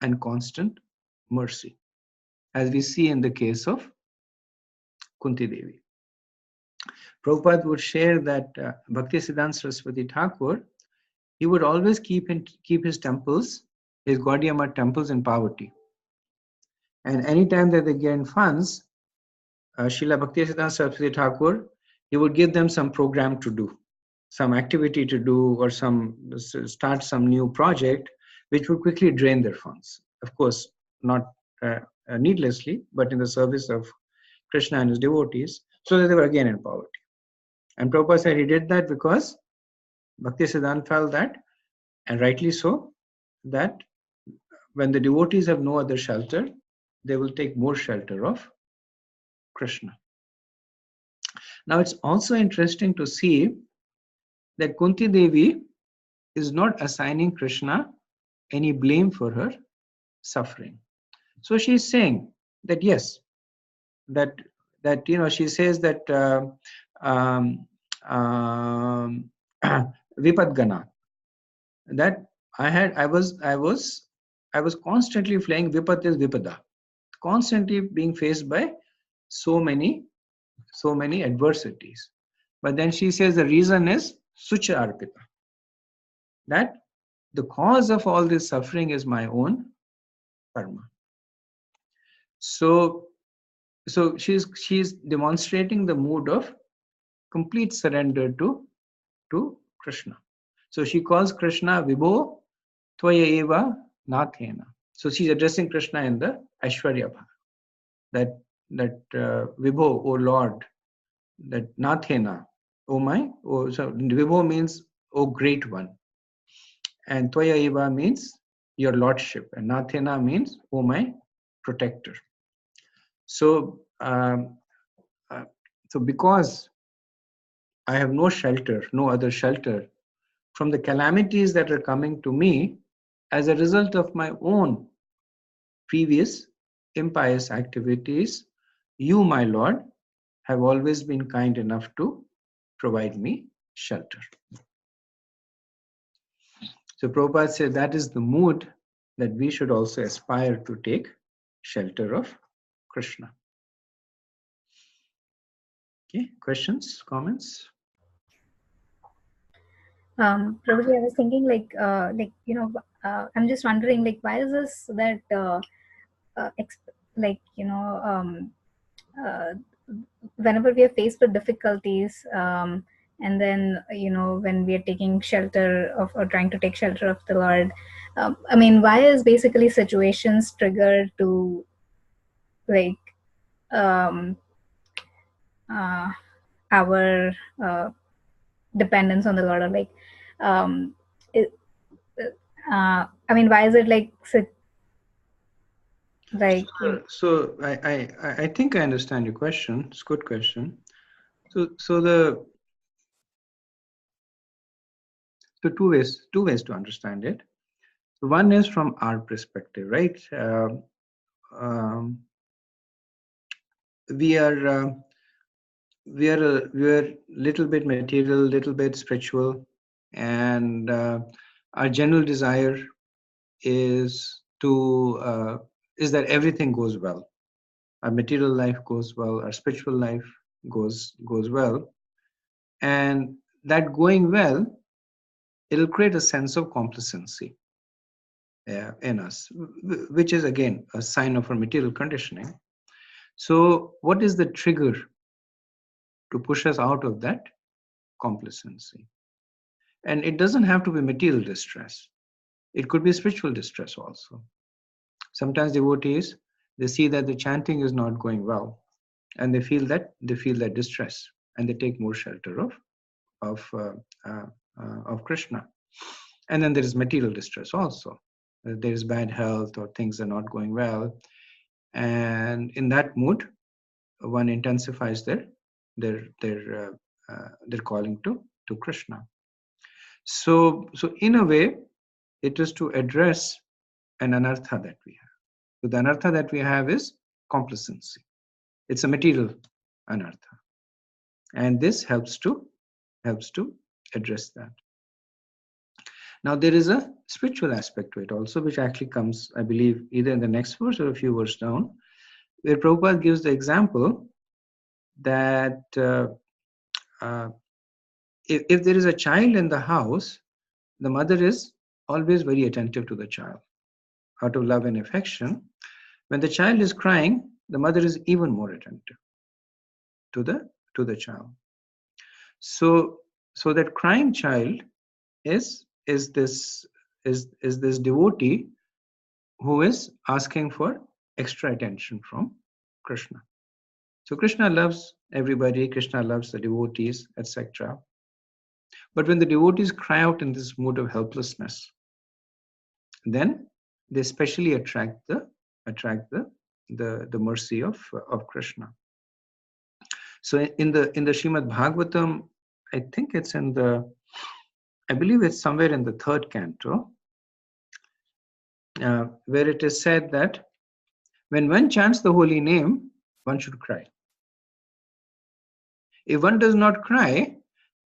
and constant mercy, as we see in the case of Kunti Devi. Prabhupada would share that Bhaktisiddhanta Saraswati Thakur, he would always keep his temples, his Gaudiya Math temples in poverty. And anytime that they gain funds, Srila Bhaktisiddhanta Saraswati Thakur, he would give them some program to do, some activity to do, or start some new project, which would quickly drain their funds. Of course, not needlessly, but in the service of Krishna and his devotees, so that they were again in poverty. And Prabhupada said he did that because Bhaktisiddhanta felt that, and rightly so, that when the devotees have no other shelter, they will take more shelter of Krishna. Now it's also interesting to see that Kunti Devi is not assigning Krishna any blame for her suffering. So she's saying that yes, that she says that Vipadgana, that I was constantly flying. Vipat is Vipada, constantly being faced by so many adversities. But then she says the reason is Sucha Arpita, that the cause of all this suffering is my own karma. So she's demonstrating the mood of complete surrender to Krishna. So she calls Krishna Vibho Tvaya Eva Nathena. So she's addressing Krishna in the Aishwarya Bhava. That Vibho, O Lord, that Nathena, O my, so Vibho means O great one. And Tvaya Eva means your lordship. And Nathena means O my protector. So, so because I have no shelter, no other shelter from the calamities that are coming to me as a result of my own previous impious activities, you, my Lord, have always been kind enough to provide me shelter. So Prabhupada said that is the mood that we should also aspire to take shelter of Krishna. Okay, questions, comments? Prabhuji, I was thinking I'm just wondering, why is this that whenever we are faced with difficulties, and then when we are taking shelter of or trying to take shelter of the Lord, why is basically situations triggered to our dependence on the Lord, or why is it So I think I understand your question. It's a good question. So So two ways to understand it. One is from our perspective, right? We are little bit material, little bit spiritual, and our general desire is that everything goes well. Our material life goes well, our spiritual life goes well, and that going well, it'll create a sense of complacency in us, which is again a sign of our material conditioning. So what is the trigger to push us out of that complacency? And it doesn't have to be material distress. It could be spiritual distress also. Sometimes devotees, they see that the chanting is not going well, and they feel that distress, and they take more shelter of Krishna. And then there is material distress also. There is bad health or things are not going well, and in that mood, one intensifies their calling to Krishna. So in a way, it is to address an anartha that we have. So the anartha that we have is complacency. It's a material anartha, and this helps to address that. Now there is a spiritual aspect to it also, which actually comes, I believe, either in the next verse or a few verses down, where Prabhupada gives the example that if there is a child in the house, the mother is always very attentive to the child out of love and affection. When the child is crying, the mother is even more attentive to the child. So that crying child is this devotee who is asking for extra attention from Krishna. So Krishna loves everybody, Krishna loves the devotees, etc. But when the devotees cry out in this mood of helplessness, then they especially attract the mercy of Krishna. So in the Srimad Bhagavatam, I think it's I believe it's somewhere in the 3rd canto, where it is said that when one chants the holy name, one should cry. If one does not cry,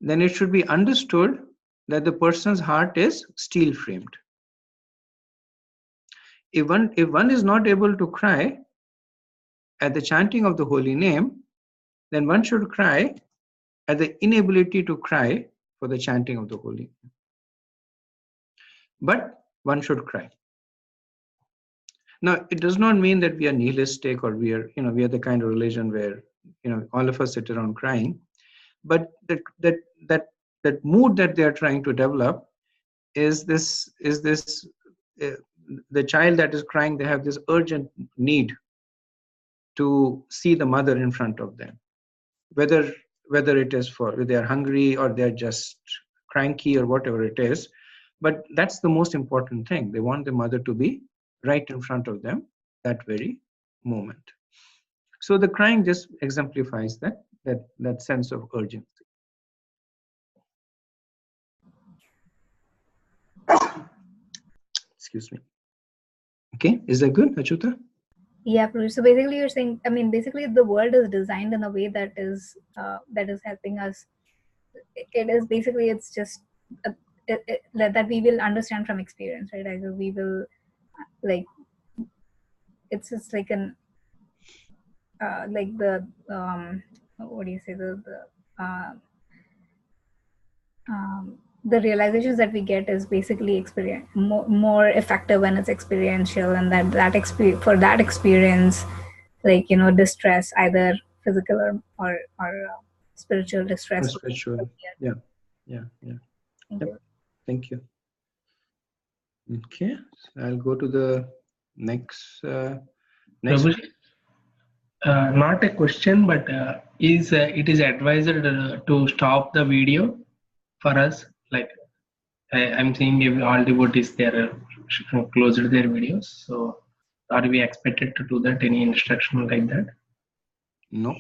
then it should be understood that the person's heart is steel framed. If one is not able to cry at the chanting of the holy name, then one should cry at the inability to cry for the chanting of the holy name. But one should cry. Now, it does not mean that we are nihilistic or we are the kind of religion where all of us sit around crying. But that mood that they are trying to develop is this the child that is crying, they have this urgent need to see the mother in front of them, whether it is whether they are hungry or they're just cranky or whatever it is. But that's the most important thing. They want the mother to be right in front of them that very moment. So the crying just exemplifies that sense of urgency. Excuse me. Okay, is that good, Achyuta? Yeah, so basically you're saying, basically the world is designed in a way that is helping us. It is basically, it's just that we will understand from experience, right? Like we will, it's just like an like the what do you say, the realizations that we get is basically more effective when it's experiential, and for that experience, distress, either physical or spiritual distress. Or spiritual, yeah. Thank you. Okay, so I'll go to the next. Prabhuji, not a question, but it is advised to stop the video for us? Like I'm seeing if all devotees there closed their videos. So are we expected to do that? Any instruction like that? No.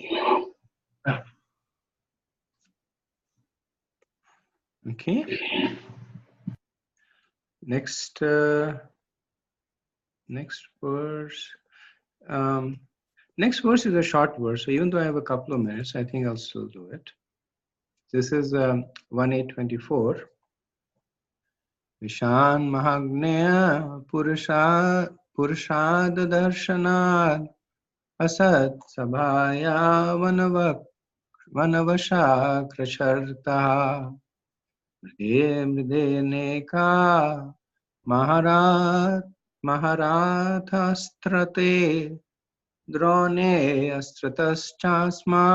Okay. Next verse. Next verse is a short verse, so even though I have a couple of minutes, I think I'll still do it. This is 1:8:24. Vishan Mahagneya Purushad Darshanad Asat Sabhaya Vanavasha Krasharta Mride Neka Maharathastrate Drone Astrataschasma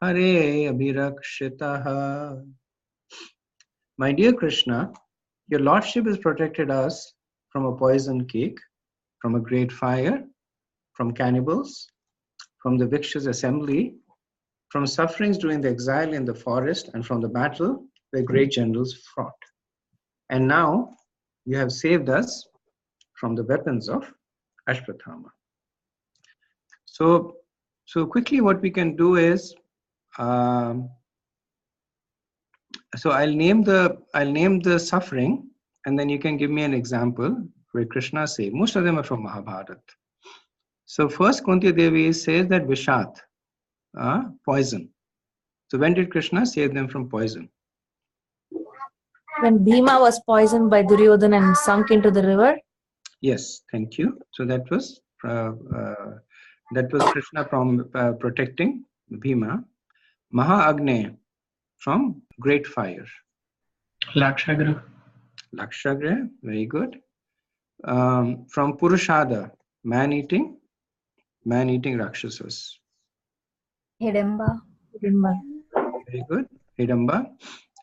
Hare Abhirakshitaha. My dear Krishna, your Lordship has protected us from a poison cake, from a great fire, from cannibals, from the Vikshas assembly, from sufferings during the exile in the forest, and from the battle where great generals fought. And now you have saved us from the weapons of Ashwathama. So quickly what we can do is, so I'll name the suffering, and then you can give me an example where Krishna saved. Most of them are from Mahabharata. So first Kunti Devi says that Vishat, poison. So when did Krishna save them from poison? When Bhima was poisoned by Duryodhana and sunk into the river? Yes, thank you. So that was Krishna from protecting Bhima. Maha-Agne from great fire. Lakshagra. Lakshagra, very good. From Purushada, man-eating Rakshasas. Hidimba. Very good. Hidamba.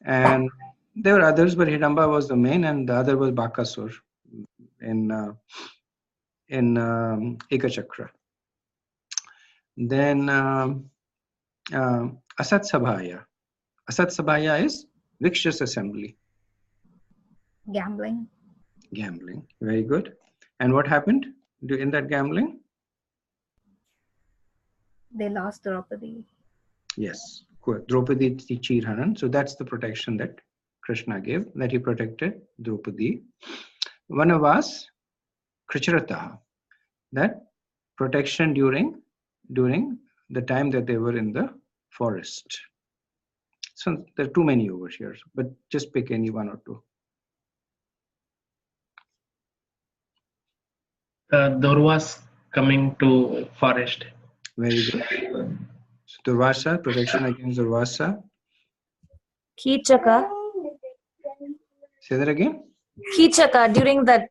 And there were others, but Hidamba was the main, and the other was Bakasur in Ekachakra. Then Asat Sabhaya. Asat Sabhaya is Vikshas assembly. Gambling. Very good. And what happened in that gambling? They lost Draupadi. Yes, Draupadi Chirhanan. So that's the protection that Krishna gave, that he protected Draupadi. Vanavas Kricharataha, that protection during the time that they were in the forest. So there are too many over here, but just pick any one or two. Durvas coming to forest. Very good. So Durvasa, protection against Durvasa. Kichaka. Say that again. Kichaka during that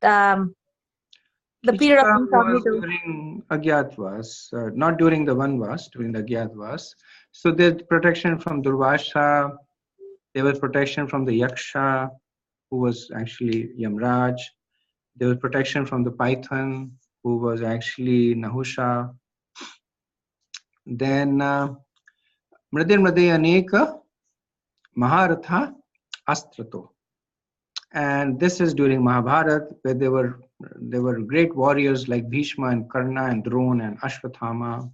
the period of was incognito. during Agyatwas, not during the Vanvas, during the Agyatwas. So there's protection from Durvasa. There was protection from the Yaksha, who was actually Yamraj. There was protection from the Python, who was actually Nahusha. Then Mrade Aneka Maharatha Astrato. And this is during Mahabharata, where there were great warriors like Bhishma and Karna and Drona and Ashwathama,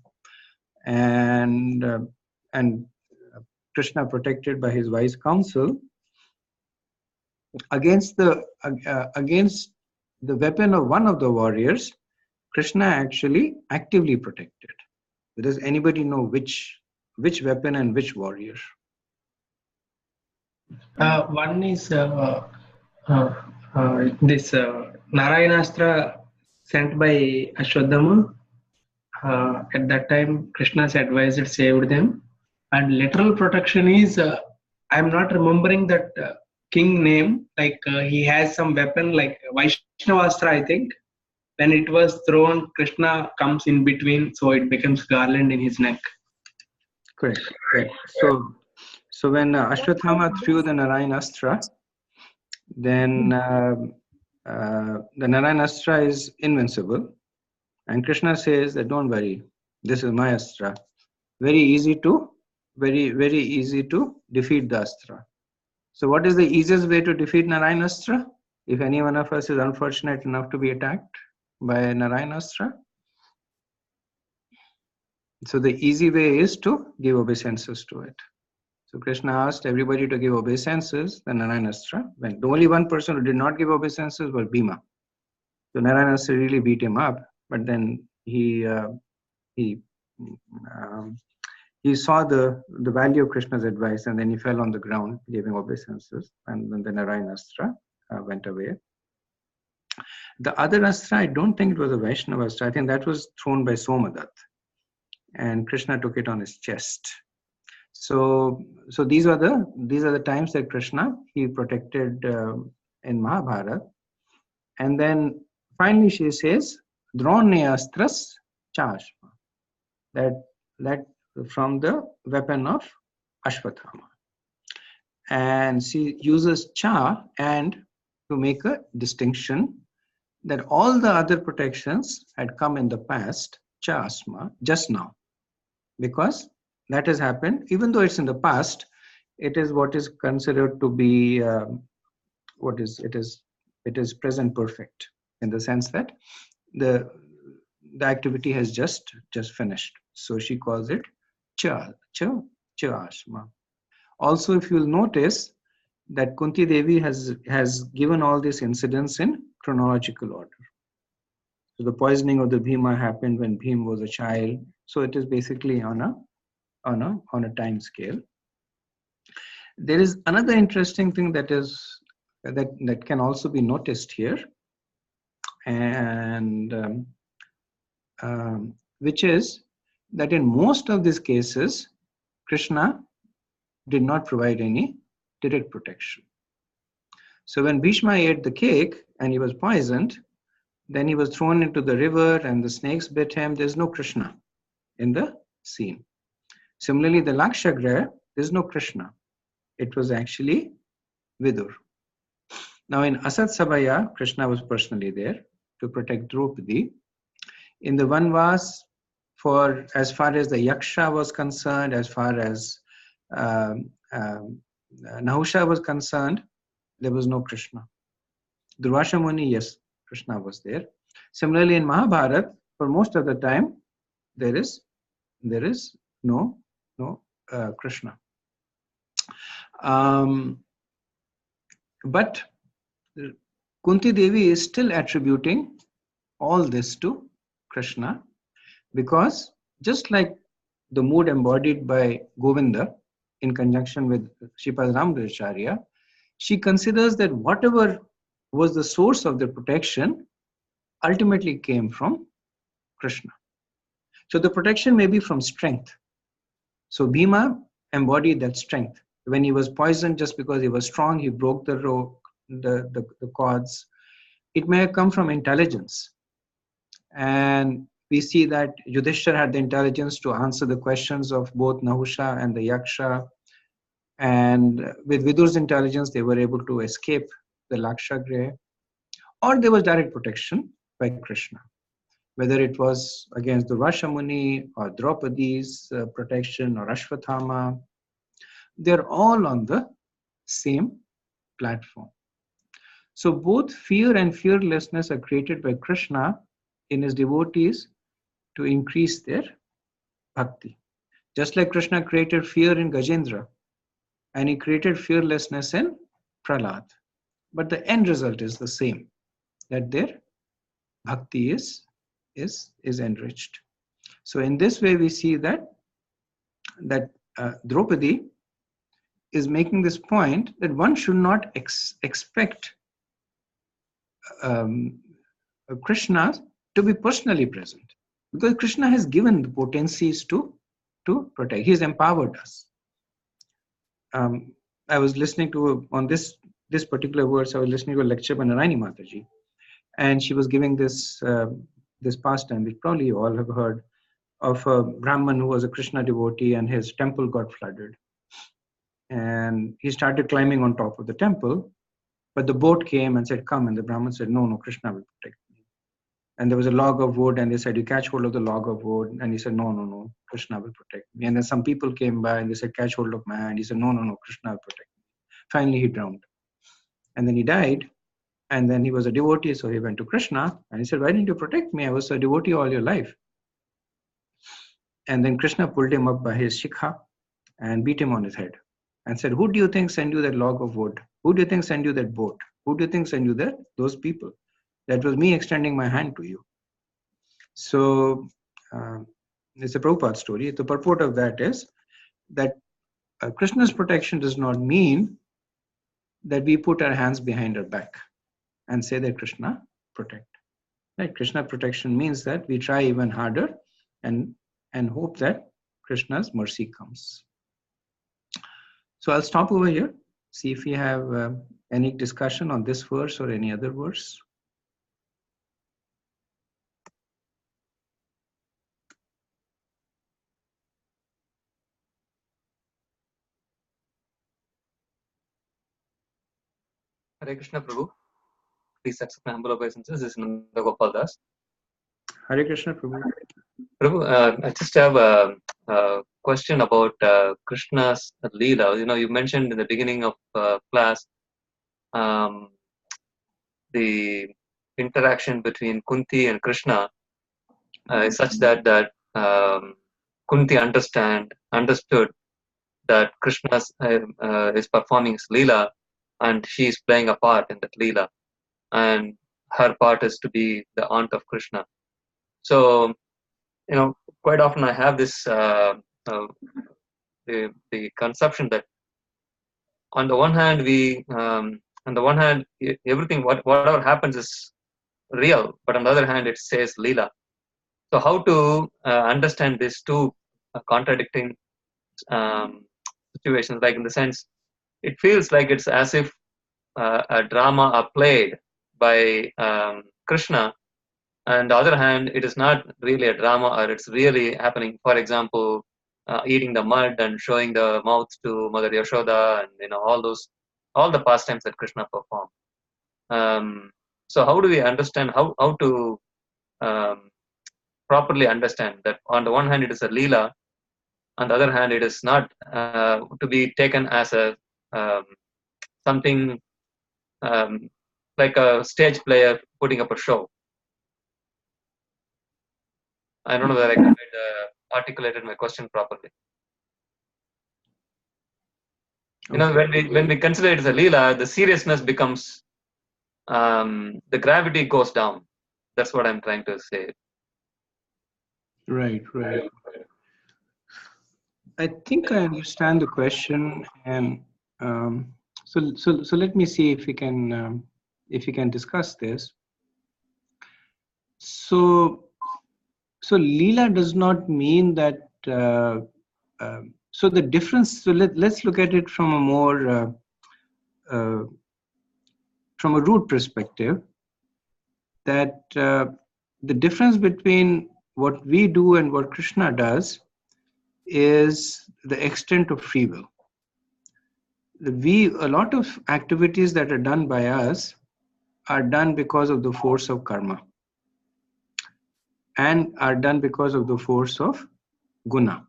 and Krishna, protected by his wise counsel, against the weapon of one of the warriors, Krishna actually actively protected. Does anybody know which weapon and which warrior? One is this Narayanastra sent by Ashwadhama. At that time, Krishna's advisor saved them. And literal protection is, I'm not remembering that king name. Like he has some weapon like Vaishnavastra, I think. When it was thrown, Krishna comes in between, so it becomes garland in his neck. Correct. So when Ashwathama threw the Narayanastra, then the Narayanastra is invincible, and Krishna says that don't worry, this is my astra. Very easy to defeat the astra. So what is the easiest way to defeat Narayanastra? If any one of us is unfortunate enough to be attacked by Narayanastra, so the easy way is to give obeisances to it. So Krishna asked everybody to give obeisances. The Narayanastra went. The only one person who did not give obeisances was Bhima. So Narayanastra really beat him up, but then he saw the value of Krishna's advice, and then he fell on the ground giving obeisances, and then the Narayanastra went away. The other astra, I don't think it was a Vaishnava astra. I think that was thrown by Somadatta, and Krishna took it on his chest. So these are the times that Krishna he protected in Mahabharata, and then finally she says Droneyastras Chashma, that from the weapon of Ashwathama, and she uses cha and to make a distinction that all the other protections had come in the past, chasma, just now, because that has happened. Even though it's in the past, it is what is considered to be it is present perfect, in the sense that the activity has just finished. So she calls it chasma. Also, if you'll notice that Kunti Devi has given all these incidents in chronological order. So the poisoning of the Bhima happened when Bhim was a child. So it is basically on a time scale. There is another interesting thing that can also be noticed here, and which is that in most of these cases, Krishna did not provide any direct protection. So when Bhishma ate the cake and he was poisoned, then he was thrown into the river and the snakes bit him. There's no Krishna in the scene. Similarly, the Lakshagriha, there's no Krishna. It was actually Vidur. Now in Asat Sabhaya, Krishna was personally there to protect Draupadi. In the Vanvas, for as far as the Yaksha was concerned, as far as Nahusha was concerned, there was no Krishna. Durvasha Muni, yes, Krishna was there. Similarly, in Mahabharata, for most of the time, there is no Krishna. But Kunti Devi is still attributing all this to Krishna, because just like the mood embodied by Govinda in conjunction with Shripad Ramadacharya, she considers that whatever was the source of the protection ultimately came from Krishna. So the protection may be from strength. So Bhima embodied that strength. When he was poisoned, just because he was strong, he broke the rope, the cords. It may have come from intelligence. And we see that Yudhishthira had the intelligence to answer the questions of both Nahusha and the Yaksha. And with Vidur's intelligence, they were able to escape the Lakshagriha. Or there was direct protection by Krishna. Whether it was against the Durvasha Muni or Draupadi's protection or Ashwathama, they're all on the same platform. So both fear and fearlessness are created by Krishna in his devotees to increase their bhakti. Just like Krishna created fear in Gajendra, and he created fearlessness in Prahlad. But the end result is the same, that their bhakti is enriched. So in this way, we see that Draupadi is making this point that one should not expect Krishna to be personally present, because Krishna has given the potencies to protect. He has empowered us. I was listening to on this particular verse. I was listening to a lecture by Narayani Mataji, and she was giving this pastime, which probably you all have heard, of a Brahman who was a Krishna devotee, and his temple got flooded. And he started climbing on top of the temple, but the boat came and said, "Come." And the Brahman said, No, Krishna will protect me. And there was a log of wood, and they said, "You catch hold of the log of wood." And he said, No, Krishna will protect me. And then some people came by and they said, "Catch hold of my hand." He said, No, Krishna will protect me. Finally, he drowned. And then he died. And then he was a devotee, so he went to Krishna and he said, "Why didn't you protect me? I was a devotee all your life." And then Krishna pulled him up by his shikha and beat him on his head. and said, who do you think sent you that log of wood? Who do you think sent you that boat? Who do you think sent you those people? That was me extending my hand to you. So it's a Prabhupada story. The purport of that is that Krishna's protection does not mean that we put our hands behind our back and say that Krishna protect. Right? Krishna protection means that we try even harder and hope that Krishna's mercy comes. So I'll stop over here, see if we have any discussion on this verse or any other verse. Hare Krishna Prabhu. Please accept my humble obeisances. This is Nanda Gopal Das. Hare Krishna Prabhu. Prabhu, I just have a question about Krishna's Leela. You know, you mentioned in the beginning of class the interaction between Kunti and Krishna is such that Kunti understood that Krishna is performing his Leela, and she is playing a part in that Leela, and her part is to be the aunt of Krishna. So, you know, quite often I have this the conception that on the one hand everything whatever happens is real, but on the other hand it says Leela. So how to understand these two contradicting situations? Like in the sense, it feels like it's as if a drama are played by Krishna, and on the other hand, it is not really a drama, or it's really happening. For example, eating the mud and showing the mouth to Mother Yashoda, and you know all the pastimes that Krishna performed. So how do we understand how to properly understand that on the one hand it is a Leela, on the other hand it is not to be taken as a something like a stage player putting up a show. I don't know whether I articulated my question properly. You know, when we consider it as a Leela, the seriousness becomes, the gravity goes down. That's what I'm trying to say. Right. I think I understand the question, and so let me see if we can discuss this. So Leela does not mean that. So the difference. So let's look at it from a more from a root perspective. That the difference between what we do and what Krishna does is the extent of free will. A lot of activities that are done by us are done because of the force of karma, and are done because of the force of guna,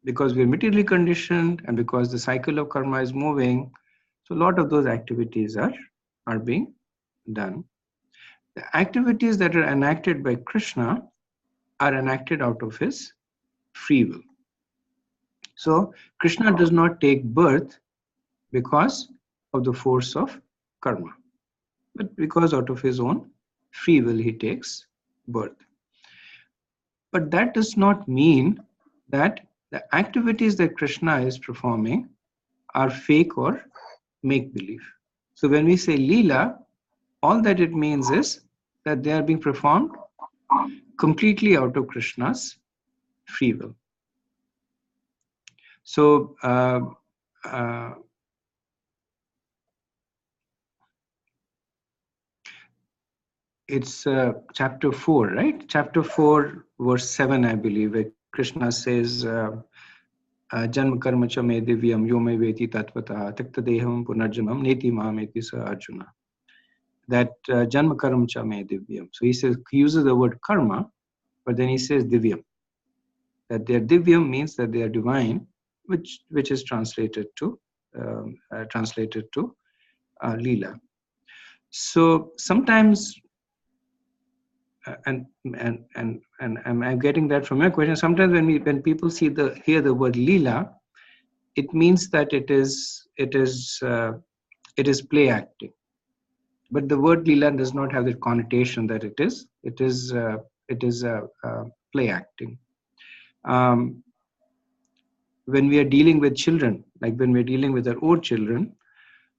because we're materially conditioned and because the cycle of karma is moving. So a lot of those activities are being done. The activities that are enacted by Krishna are enacted out of his free will. So Krishna does not take birth because of the force of karma, but because out of his own free will he takes birth. But that does not mean that the activities that Krishna is performing are fake or make-believe. So when we say Leela, all that it means is that they are being performed completely out of Krishna's free will. So it's chapter 4, right? Chapter 4, verse 7, I believe, where Krishna says, Janma karma cha me divyam yome veti tatvata takta deham punarjanam neti mahameti sa Arjuna. That Janma karma cha me divyam. So he uses the word karma, but then he says divyam. That their divyam means that they are divine, which is translated to Leela. So sometimes, and I'm getting that from your question. Sometimes when people hear the word Leela, it means that it is play acting. But the word Leela does not have the connotation that it is play acting. When we are dealing with children, like when we're dealing with our own children,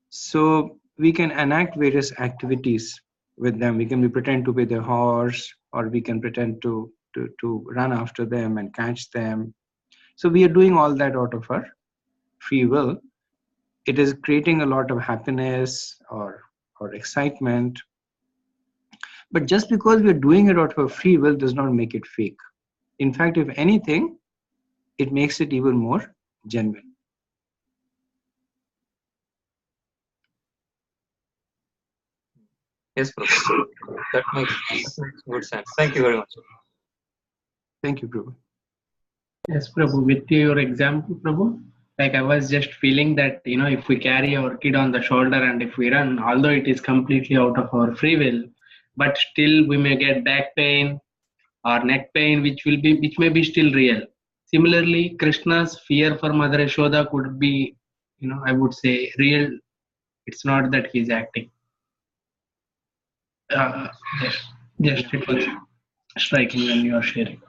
so we can enact various activities with them. We can pretend to be their horse, or we can pretend to run after them and catch them. So we are doing all that out of our free will. It is creating a lot of happiness or excitement. But just because we're doing it out of free will does not make it fake. In fact, if anything, it makes it even more genuine. Yes, Prabhu. That makes good sense. Thank you very much. Thank you, Prabhu. Yes, Prabhu. With your example, Prabhu, like I was just feeling that, if we carry our kid on the shoulder and if we run, although it is completely out of our free will, but still we may get back pain or neck pain, which may be still real. Similarly, Krishna's fear for Mother Yashoda could be, I would say real. It's not that he's acting. Just it was striking when you are sharing.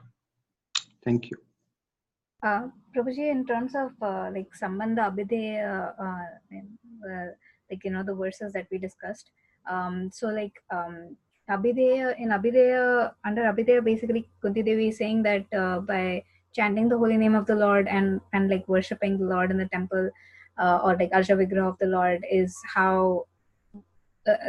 Thank you. Prabhuji, in terms of like Sambandha Abhideya, like the verses that we discussed. So like Abhideya, under Abhideya, basically Kunti Devi is saying that by chanting the holy name of the Lord and like worshipping the Lord in the temple, or like Arja Vigraha of the Lord, is how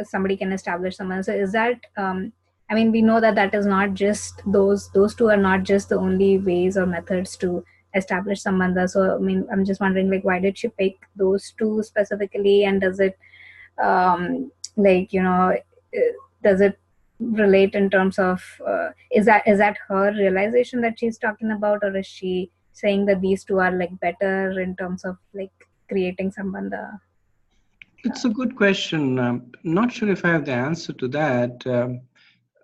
somebody can establish someone. So is that I mean, we know that is not just those two are not just the only ways or methods to establish sambandha. So I mean, I'm just wondering, like, why did she pick those two specifically, and does it like does it relate in terms of is that her realization that she's talking about, or is she saying that these two are like better in terms of like creating sambandha? It's a good question. Not sure if I have the answer to that.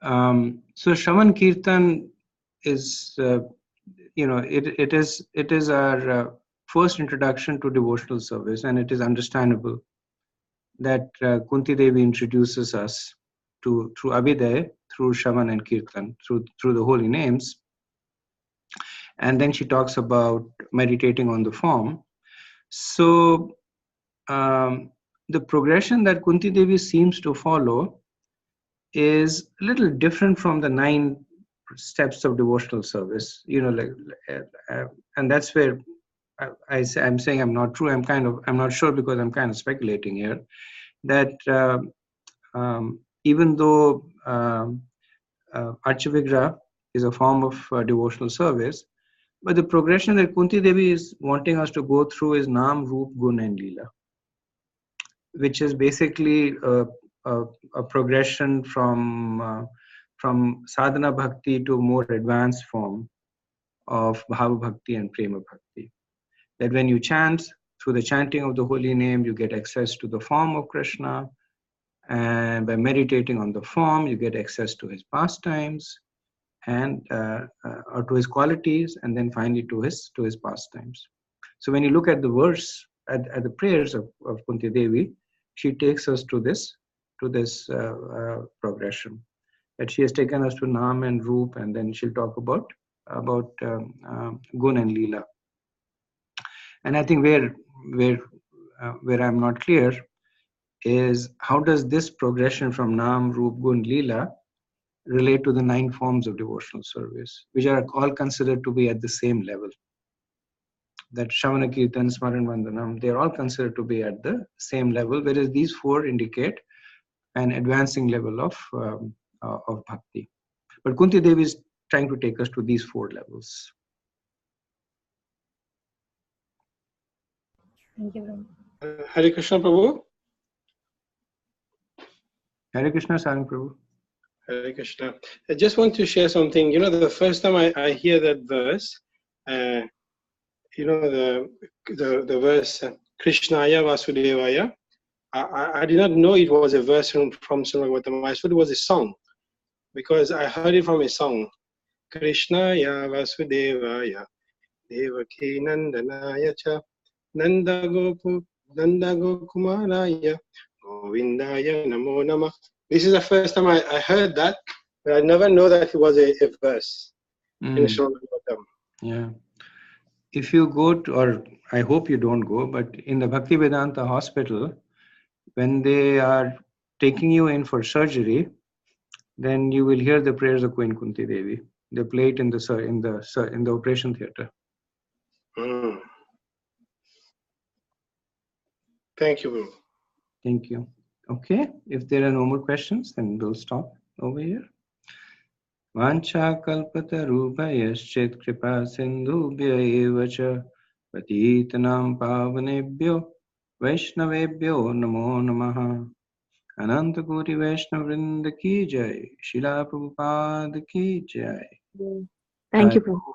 So Shravan Kirtan is, it is our first introduction to devotional service, and it is understandable that Kunti Devi introduces us through Abhiday, through Shravan and Kirtan, through the holy names. And then she talks about meditating on the form. So the progression that Kunti Devi seems to follow is a little different from the 9 steps of devotional service, and that's where I'm saying I'm not true. I'm not sure, because I'm kind of speculating here that even though Archa Vigraha is a form of devotional service, but the progression that Kunti Devi is wanting us to go through is Nam, Roop, Gun and Leela, which is basically a progression from sadhana bhakti to a more advanced form of bhava bhakti and prema bhakti. That when you chant, through the chanting of the holy name, you get access to the form of Krishna, and by meditating on the form, you get access to his pastimes and or to his qualities, and then finally to his pastimes. So when you look at the verse, at the prayers of Kunti Devi, she takes us to this progression. That she has taken us to Nam and Roop, and then she'll talk about Gun and Leela. And I think where I'm not clear is how does this progression from Nam, Roop, Gun, Leela relate to the 9 forms of devotional service, which are all considered to be at the same level. That Shravana Kirtan, Smaran Vandanam, they are all considered to be at the same level, whereas these 4 indicate an advancing level of bhakti. But Kunti Devi is trying to take us to these 4 levels. Thank you. Hare Krishna, Prabhu. Hare Krishna, Sarang Prabhu. Hare Krishna. I just want to share something. The first time I hear that verse, the verse Krishnaya Vasudevaya, I did not know it was a verse from Srimad Bhagavatam. I thought it was a song, because I heard it from a song. Krishnaya Vasudevaya Devaki Nandanaya Cha Nanda Gokumaraya Govindaya Namo Namah. This is the first time I heard that, but I never know that it was a verse in the Srimad Bhagavatam. Yeah. If you go to, or I hope you don't go, but in the Bhaktivedanta hospital, when they are taking you in for surgery, then you will hear the prayers of Queen Kunti Devi. They play it in the operation theater. Thank you, Guru. Thank you. Okay, if there are no more questions, then we'll stop over here. Vancha kalpatarubhayaschet kripa sindhubhya eva cha patitanam pavanebhyo vaishnavebhyo namo namaha. Ananta Koti Vaishnav Vrinda ki jai, Srila Prabhupada ki jai. Thank you, Prabhu.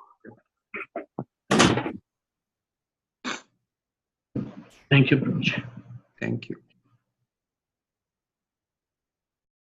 Thank you, Prabhu. Thank you.